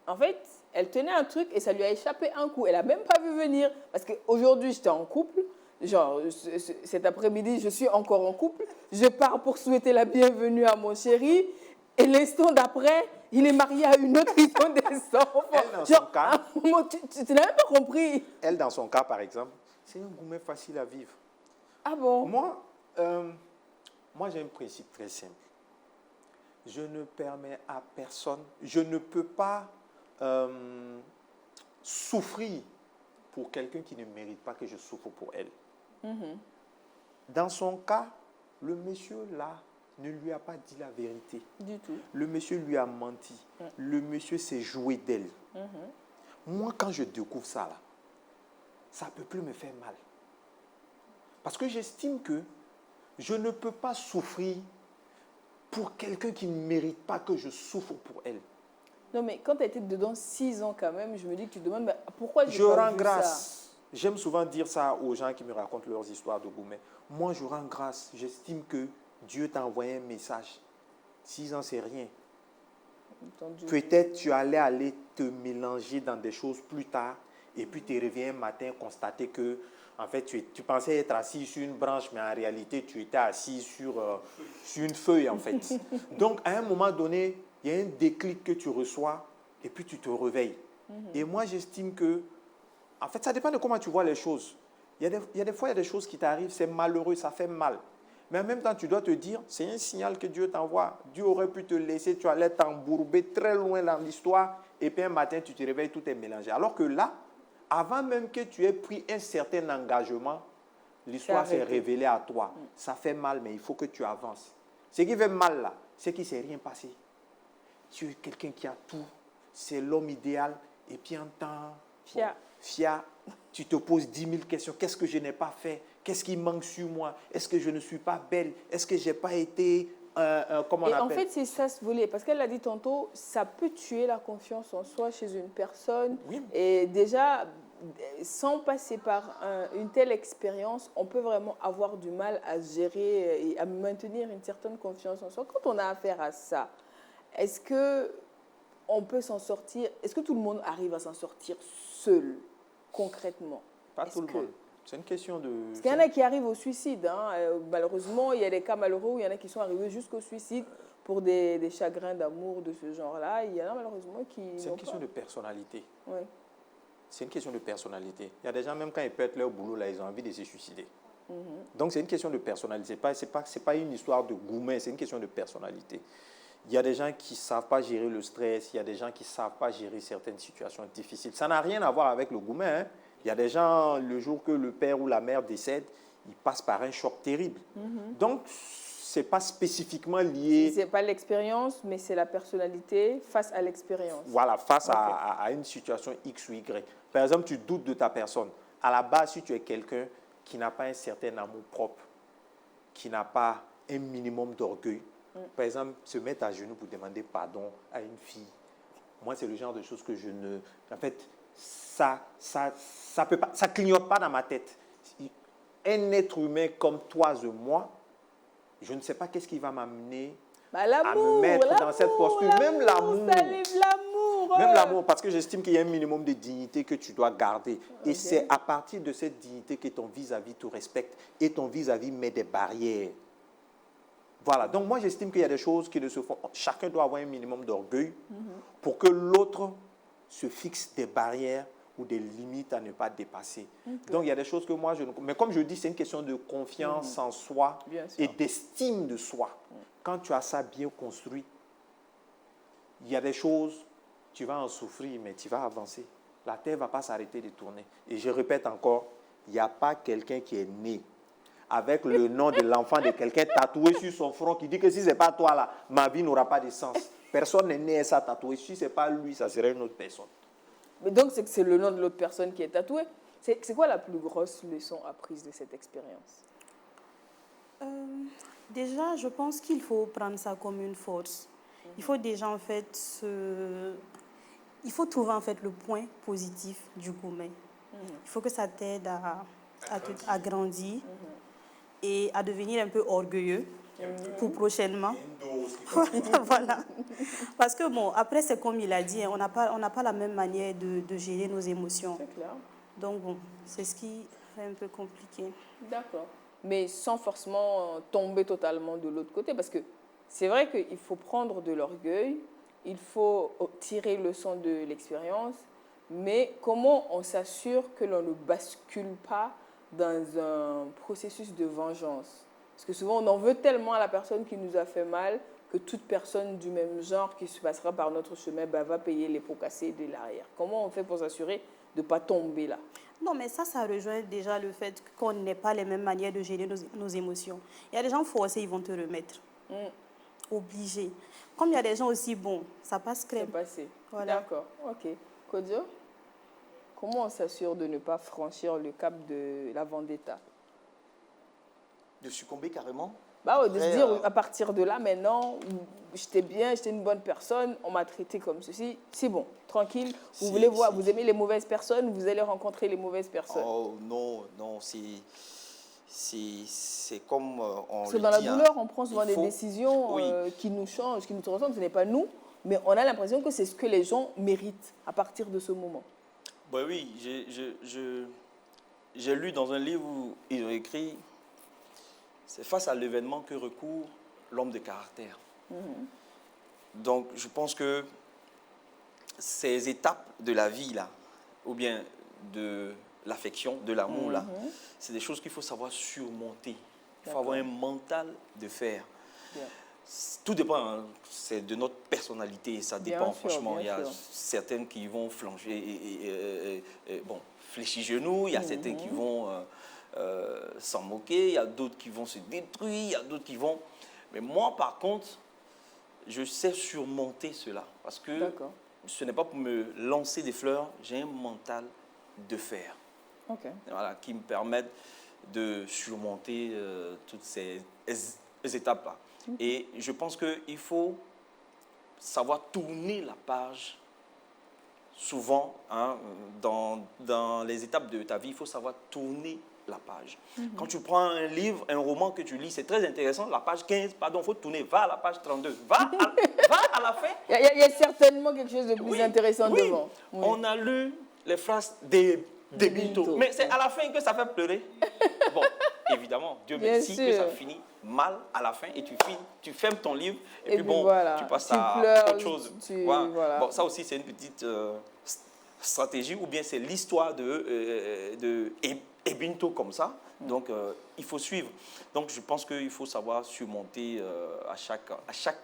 en fait, elle tenait un truc et ça lui a échappé un coup. Elle n'a même pas vu venir. Parce qu'aujourd'hui, j'étais en couple. Genre, cet après-midi, je suis encore en couple. Je pars pour souhaiter la bienvenue à mon chéri. Et l'instant d'après, il est marié à une autre, ils ont des enfants. Elle, dans Genre, son cas, à un moment, tu n'as même pas compris. elle, dans son cas, par exemple, c'est un gourmet facile à vivre. Ah bon? Moi, j'ai un principe très simple. Je ne permets à personne, je ne peux pas souffrir pour quelqu'un qui ne mérite pas que je souffre pour elle. Dans son cas, le monsieur là ne lui a pas dit la vérité. Du tout. Le monsieur lui a menti. Le monsieur s'est joué d'elle. Moi, quand je découvre ça là, ça ne peut plus me faire mal. Parce que j'estime que je ne peux pas souffrir pour quelqu'un qui ne mérite pas que je souffre pour elle. Non, mais quand tu as été dedans 6 ans quand même, je me dis que tu te demandes mais pourquoi j'ai Je pas rends vu grâce. J'aime souvent dire ça aux gens qui me racontent leurs histoires de gourmet. Moi, je rends grâce. J'estime que Dieu t'a envoyé un message. 6 ans, c'est rien. ça. Peut-être tu allais aller te mélanger dans des choses plus tard et puis tu reviens un matin constater que en fait, tu pensais être assis sur une branche, mais en réalité, tu étais assis sur une feuille, en fait. Donc, à un moment donné, il y a un déclic que tu reçois et puis tu te réveilles. Et moi, j'estime que, en fait, ça dépend de comment tu vois les choses. Il y a des fois, il y a des choses qui t'arrivent, c'est malheureux, ça fait mal. Mais en même temps, tu dois te dire, c'est un signal que Dieu t'envoie. Dieu aurait pu te laisser, tu allais t'embourber très loin dans l'histoire, et puis un matin, tu te réveilles, tout est mélangé. Alors que là, avant même que tu aies pris un certain engagement, l'histoire s'est révélée à toi. Ça fait mal, mais il faut que tu avances. Ce qui fait mal là, c'est qu'il ne s'est rien passé. Tu es quelqu'un qui a tout, c'est l'homme idéal, et puis en temps, Fia, tu te poses 10 000 questions. Qu'est-ce que je n'ai pas fait? Qu'est-ce qui manque sur moi? Est-ce que je ne suis pas belle? Est-ce que je n'ai pas été, comment on appelle? En fait, c'est ça ce volet. Parce qu'elle l'a dit tantôt, ça peut tuer la confiance en soi chez une personne. Oui. Et déjà, sans passer par une telle expérience, on peut vraiment avoir du mal à gérer et à maintenir une certaine confiance en soi. Quand on a affaire à ça, est-ce que on peut s'en sortir? Est-ce que tout le monde arrive à s'en sortir seul, concrètement? Pas tout le monde. C'est une question de... Parce qu'il y en a qui arrivent au suicide. Malheureusement, il y a des cas malheureux où il y en a qui sont arrivés jusqu'au suicide pour des chagrins d'amour de ce genre-là. Il y en a malheureusement qui C'est n'ont une question pas. de personnalité. Ouais. C'est une question de personnalité. Il y a des gens, même quand ils perdent leur boulot, là, ils ont envie de se suicider. Donc, c'est une question de personnalité. C'est pas une histoire de gourmet, c'est une question de personnalité. Il y a des gens qui ne savent pas gérer le stress, il y a des gens qui ne savent pas gérer certaines situations difficiles. Ça n'a rien à voir avec le gourmet. Hein. Il y a des gens, le jour que le père ou la mère décède, ils passent par un choc terrible. Donc, ce n'est pas spécifiquement lié... Ce n'est pas l'expérience, mais c'est la personnalité face à l'expérience. Voilà, face à une situation X ou Y. Par exemple, tu doutes de ta personne. À la base, si tu es quelqu'un qui n'a pas un certain amour propre, qui n'a pas un minimum d'orgueil, par exemple, se mettre à genoux pour demander pardon à une fille, moi, c'est le genre de choses que je ne... En fait, ça peut pas, ça clignote pas dans ma tête. Un être humain comme toi et moi, je ne sais pas qu'est-ce qui va m'amener à me mettre dans cette posture. Même l'amour. Même l'amour, parce que j'estime qu'il y a un minimum de dignité que tu dois garder. Et c'est à partir de cette dignité que ton vis-à-vis te respecte et ton vis-à-vis met des barrières. Voilà, donc moi j'estime qu'il y a des choses qui ne se font. Chacun doit avoir un minimum d'orgueil pour que l'autre se fixe des barrières ou des limites à ne pas dépasser. Donc il y a des choses que moi je ne... Mais comme je dis, c'est une question de confiance en soi et d'estime de soi. Quand tu as ça bien construit, il y a des choses, tu vas en souffrir, mais tu vas avancer. La terre ne va pas s'arrêter de tourner. Et je répète encore, il n'y a pas quelqu'un qui est né avec le nom de l'enfant de quelqu'un tatoué sur son front qui dit que si ce n'est pas toi là, ma vie n'aura pas de sens. Personne n'est né et ça tatoué. Si ce n'est pas lui, ça serait une autre personne. Mais donc, c'est le nom de l'autre personne qui est tatouée. C'est quoi la plus grosse leçon apprise de cette expérience? Déjà, je pense qu'il faut prendre ça comme une force. Il faut déjà, en fait, il faut trouver, en fait, le point positif du gourmet. Il faut que ça t'aide à grandir et à devenir un peu orgueilleux pour prochainement. Voilà. Parce que, bon, après, c'est comme il a dit, on n'a pas la même manière de gérer nos émotions. C'est clair. Donc, bon, c'est ce qui est un peu compliqué. D'accord. Mais sans forcément tomber totalement de l'autre côté. Parce que c'est vrai qu'il faut prendre de l'orgueil, il faut tirer leçon de l'expérience, mais comment on s'assure que l'on ne bascule pas dans un processus de vengeance? Parce que souvent, on en veut tellement à la personne qui nous a fait mal que toute personne du même genre qui se passera par notre chemin va payer les pots cassés de l'arrière. Comment on fait pour s'assurer de ne pas tomber là? Non, mais ça rejoint déjà le fait qu'on n'ait pas les mêmes manières de gérer nos émotions. Il y a des gens forcés, ils vont te remettre. Obligés. Comme il y a des gens aussi, bon, ça passe crème. C'est passé. Voilà. D'accord, ok. Kodio, comment on s'assure de ne pas franchir le cap de la vendetta? De succomber carrément. De se dire, à partir de là, maintenant, j'étais bien, j'étais une bonne personne, on m'a traité comme ceci, c'est bon, tranquille. Vous voulez voir, vous aimez les mauvaises personnes, vous allez rencontrer les mauvaises personnes. Oh non, c'est comme on Parce que le dans la dit, douleur, on prend souvent des faut- décisions oui. qui nous changent, qui nous transforment, ce n'est pas nous, mais on a l'impression que c'est ce que les gens méritent à partir de ce moment. Ben oui, j'ai lu dans un livre où ils ont écrit c'est face à l'événement que recourt l'homme de caractère. Donc, je pense que ces étapes de la vie, là, ou bien de l'affection, de l'amour, là, c'est des choses qu'il faut savoir surmonter. Il faut avoir un mental de fer. Bien. Tout dépend, hein, c'est de notre personnalité, ça dépend, Bien sûr, franchement. bien Il y a sûr. certaines qui vont flancher, fléchir genoux, il y a certaines qui vont s'en moquer, il y a d'autres qui vont se détruire, il y a d'autres qui vont... Mais moi, par contre, je sais surmonter cela. Parce que D'accord. ce n'est pas pour me lancer des fleurs, j'ai un mental de fer. Ok. Voilà, qui me permettent de surmonter toutes ces étapes-là. Et je pense qu'il faut savoir tourner la page. Souvent, hein, dans les étapes de ta vie, il faut savoir tourner la page. Quand tu prends un livre, un roman que tu lis, c'est très intéressant. La page 15, pardon, il faut tourner. Va à la page 32. Va à la fin. Il y a certainement quelque chose de plus intéressant devant. Oui. On a lu les phrases des des bintos. Mais c'est à la fin que ça fait pleurer. Bon, évidemment, Dieu Bien merci que sûr. ça finit mal à la fin et tu fermes ton livre et, Et puis puis bon, voilà, tu passes tu à pleures, autre chose. voilà. Bon, ça aussi, c'est une petite stratégie ou bien c'est l'histoire de Ebinto comme ça. Donc, il faut suivre. Donc, je pense qu'il faut savoir surmonter à chaque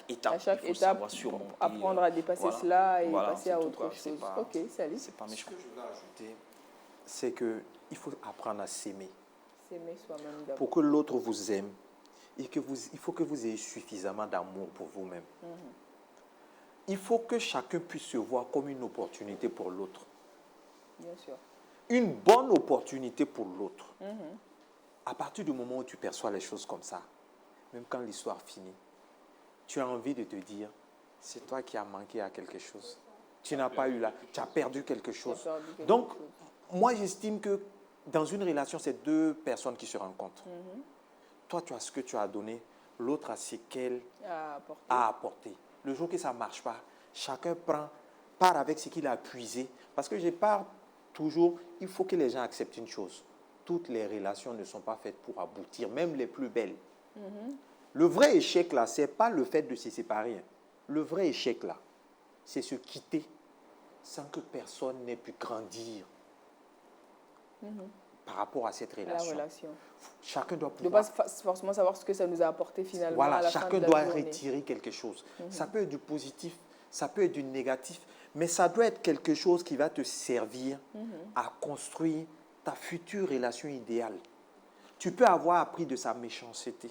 étape. À chaque il faut étape, savoir surmonter, apprendre à dépasser voilà. cela et Voilà, passer c'est à tout, autre quoi. chose. C'est pas- Ok, salut. C'est pas Ce méchant. que je voulais ajouter, c'est qu'il faut apprendre à s'aimer. S'aimer soi-même d'abord. Pour que l'autre vous aime, il faut que vous ayez suffisamment d'amour pour vous-même. Il faut que chacun puisse se voir comme une opportunité pour l'autre. Bien sûr. Une bonne opportunité pour l'autre. À partir du moment où tu perçois les choses comme ça, même quand l'histoire finit, tu as envie de te dire, c'est toi qui as manqué à quelque chose. Tu n'as pas eu là, tu as perdu quelque chose. Tu as perdu quelque Donc, chose. moi, j'estime que dans une relation, c'est deux personnes qui se rencontrent. Toi, tu as ce que tu as donné, l'autre a ce qu'elle À apporter. a apporté. Le jour que ça ne marche pas, chacun part avec ce qu'il a puisé. Parce que je pars toujours, il faut que les gens acceptent une chose. Toutes les relations ne sont pas faites pour aboutir, même les plus belles. Le vrai échec, là, ce n'est pas le fait de se séparer. Le vrai échec, là, c'est se quitter sans que personne n'ait pu grandir par rapport à cette À la relation. relation. Chacun doit De ne pouvoir... pas forcément savoir ce que ça nous a apporté finalement Voilà, à la fin chacun de la doit journée. retirer quelque chose. Ça peut être du positif, ça peut être du négatif, mais ça doit être quelque chose qui va te servir à construire ta future relation idéale. Tu peux avoir appris de sa méchanceté.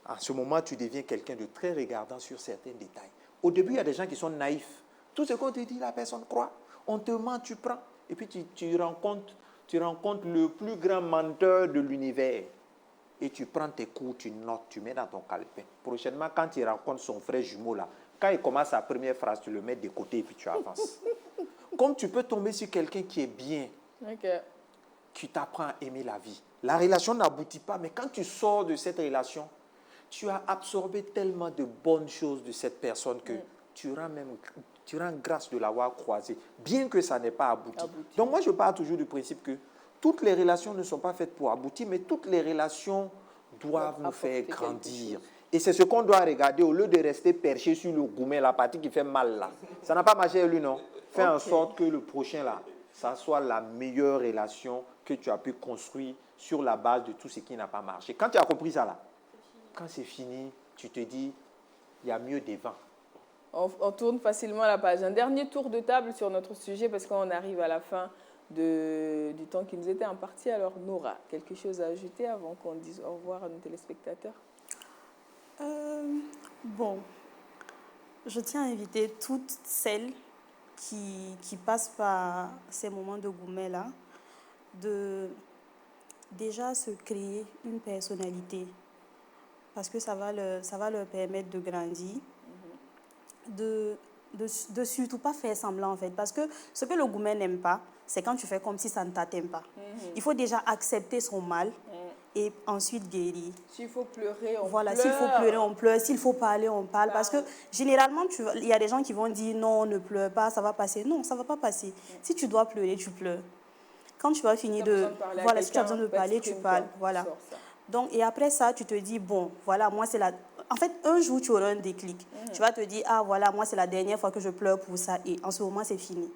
En ce moment, tu deviens quelqu'un de très regardant sur certains détails. Au début, il y a des gens qui sont naïfs. Tout ce qu'on te dit, la personne croit. On te ment, tu prends. Et puis, tu rencontres le plus grand menteur de l'univers. Et tu prends tes coups, tu notes, tu mets dans ton calepin. Prochainement, quand il rencontre son frère jumeau, là, quand il commence sa première phrase, tu le mets de côté et puis tu avances. Comme tu peux tomber sur quelqu'un qui est bien, Ok. qui t'apprend à aimer la vie. La relation n'aboutit pas, mais quand tu sors de cette relation, tu as absorbé tellement de bonnes choses de cette personne que tu rends grâce de l'avoir croisée, bien que ça n'ait pas abouti. Donc moi, je pars toujours du principe que toutes les relations ne sont pas faites pour aboutir, mais toutes les relations doivent nous faire apporter grandir. quelque chose. Et c'est ce qu'on doit regarder au lieu de rester perché sur le gourmet, la partie qui fait mal là. Ça n'a pas marché, lui, non? Fais en sorte que le prochain là, ça soit la meilleure relation que tu as pu construire sur la base de tout ce qui n'a pas marché. Quand tu as compris ça là, quand c'est fini, tu te dis, il y a mieux devant. On tourne facilement la page. Un dernier tour de table sur notre sujet parce qu'on arrive à la fin du temps qui nous était imparti. Alors Nora, quelque chose à ajouter avant qu'on dise au revoir à nos téléspectateurs? Bon, je tiens à inviter toutes celles qui passent par ces moments de gourmet-là de déjà se créer une personnalité parce que ça va leur permettre de grandir, de surtout pas faire semblant en fait. Parce que ce que le gourmet n'aime pas, c'est quand tu fais comme si ça ne t'atteint pas. Il faut déjà accepter son mal et ensuite guérir. S'il faut pleurer, on Voilà, pleure. s'il faut pleurer, on pleure. S'il faut parler, on parle. Parce que généralement, il y a des gens qui vont dire non, ne pleure pas, ça va passer. Non, ça ne va pas passer. Si tu dois pleurer, tu pleures. Quand tu vas finir voilà, si tu as besoin de parler, tu parles. Voilà. Donc, et après ça, tu te dis, bon, voilà, moi, c'est la... En fait, un jour, tu auras un déclic. Tu vas te dire, ah, voilà, moi, c'est la dernière fois que je pleure pour ça. Et en ce moment, c'est fini.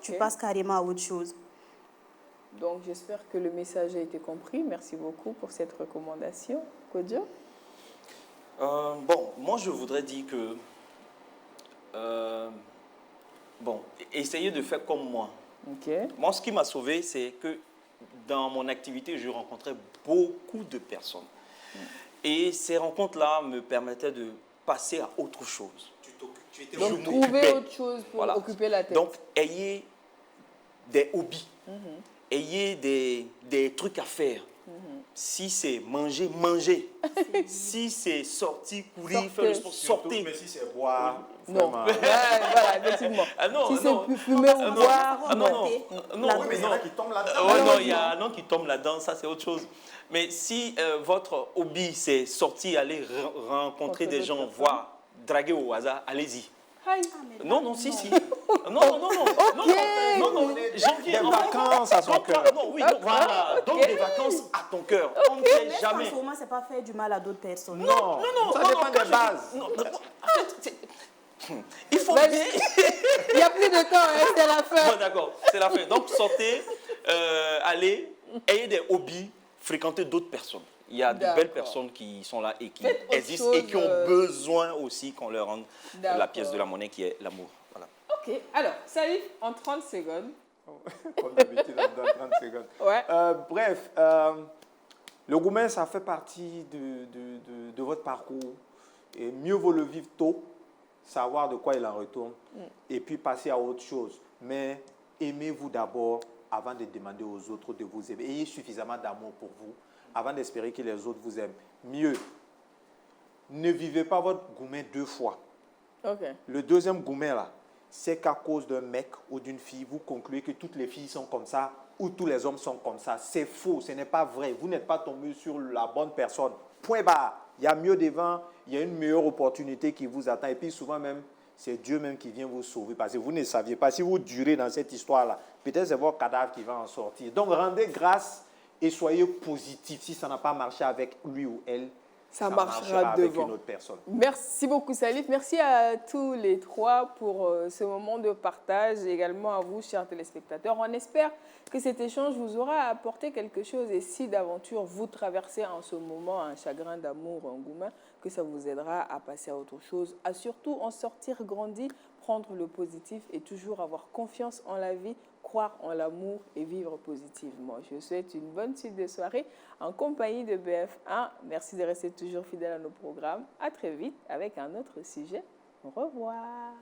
Tu passes carrément à autre chose. Donc, j'espère que le message a été compris. Merci beaucoup pour cette recommandation. Kodio? Bon, moi, je voudrais dire que... bon, essayez de faire comme moi. Moi, ce qui m'a sauvé, c'est que dans mon activité, je rencontrais beaucoup de personnes. Et ces rencontres-là me permettaient de passer à autre chose. Donc, trouver autre chose pour occuper la tête. Donc, ayez des hobbies. Ayez des trucs à faire. Si c'est manger, mangez. Si c'est sortir, courir, faire le sport, sortez. Mais si c'est boire, non. Voilà, effectivement. Ah non, si non. c'est fumer ou boire, non. Oui, mais il y en a qui tombent là-dedans. Non, il y a un nom qui tombe là-dedans, ça c'est autre chose. Mais si votre hobby c'est sortir, aller rencontrer des gens, voir, draguer au hasard, allez-y. Non, si. non, janvier. Des vacances à son cœur. Non, oui, non, voilà. Donc des vacances à ton cœur. On ne sait jamais. En ce moment, c'est pas faire du mal à d'autres personnes. Non, ça dépend quand des je dis- bases. non, en fait, il faut Vas-y. bien. Il n'y a plus de temps, hein, c'est la fin. Bon, d'accord, c'est la fin. Donc, sortez, allez, ayez des hobbies, fréquentez d'autres personnes. Il y a de D'accord. belles personnes qui sont là et qui Faites autre existent et qui ont chose, besoin aussi qu'on leur rende la D'accord. pièce de la monnaie qui est l'amour. Voilà. Ok, alors, Salif, en 30 secondes. Comme d'habitude, on donne 30 secondes. Ouais. Bref, le gourmet, ça fait partie de votre parcours. Et mieux vaut le vivre tôt, savoir de quoi il en retourne, et puis passer à autre chose. Mais aimez-vous d'abord avant de demander aux autres de vous aimer. Ayez suffisamment d'amour pour vous avant d'espérer que les autres vous aiment. Mieux, ne vivez pas votre gourmet 2 fois. Ok. Le deuxième gourmet, là, c'est qu'à cause d'un mec ou d'une fille, vous concluez que toutes les filles sont comme ça ou tous les hommes sont comme ça. C'est faux, ce n'est pas vrai. Vous n'êtes pas tombé sur la bonne personne. Point barre. Il y a mieux devant, il y a une meilleure opportunité qui vous attend. Et puis souvent même, c'est Dieu même qui vient vous sauver parce que vous ne saviez pas. Si vous durez dans cette histoire-là, peut-être c'est votre cadavre qui va en sortir. Donc rendez grâce et soyez positif. Si ça n'a pas marché avec lui ou elle, Ça marchera avec devant. une autre personne. Merci beaucoup Salif. Merci à tous les trois pour ce moment de partage et également à vous, chers téléspectateurs. On espère que cet échange vous aura apporté quelque chose et si d'aventure vous traversez en ce moment un chagrin d'amour, un gourmet, que ça vous aidera à passer à autre chose, à surtout en sortir grandi, prendre le positif et toujours avoir confiance en la vie, croire en l'amour et vivre positivement. Je vous souhaite une bonne suite de soirée en compagnie de BF1. Merci de rester toujours fidèle à nos programmes. À très vite avec un autre sujet. Au revoir.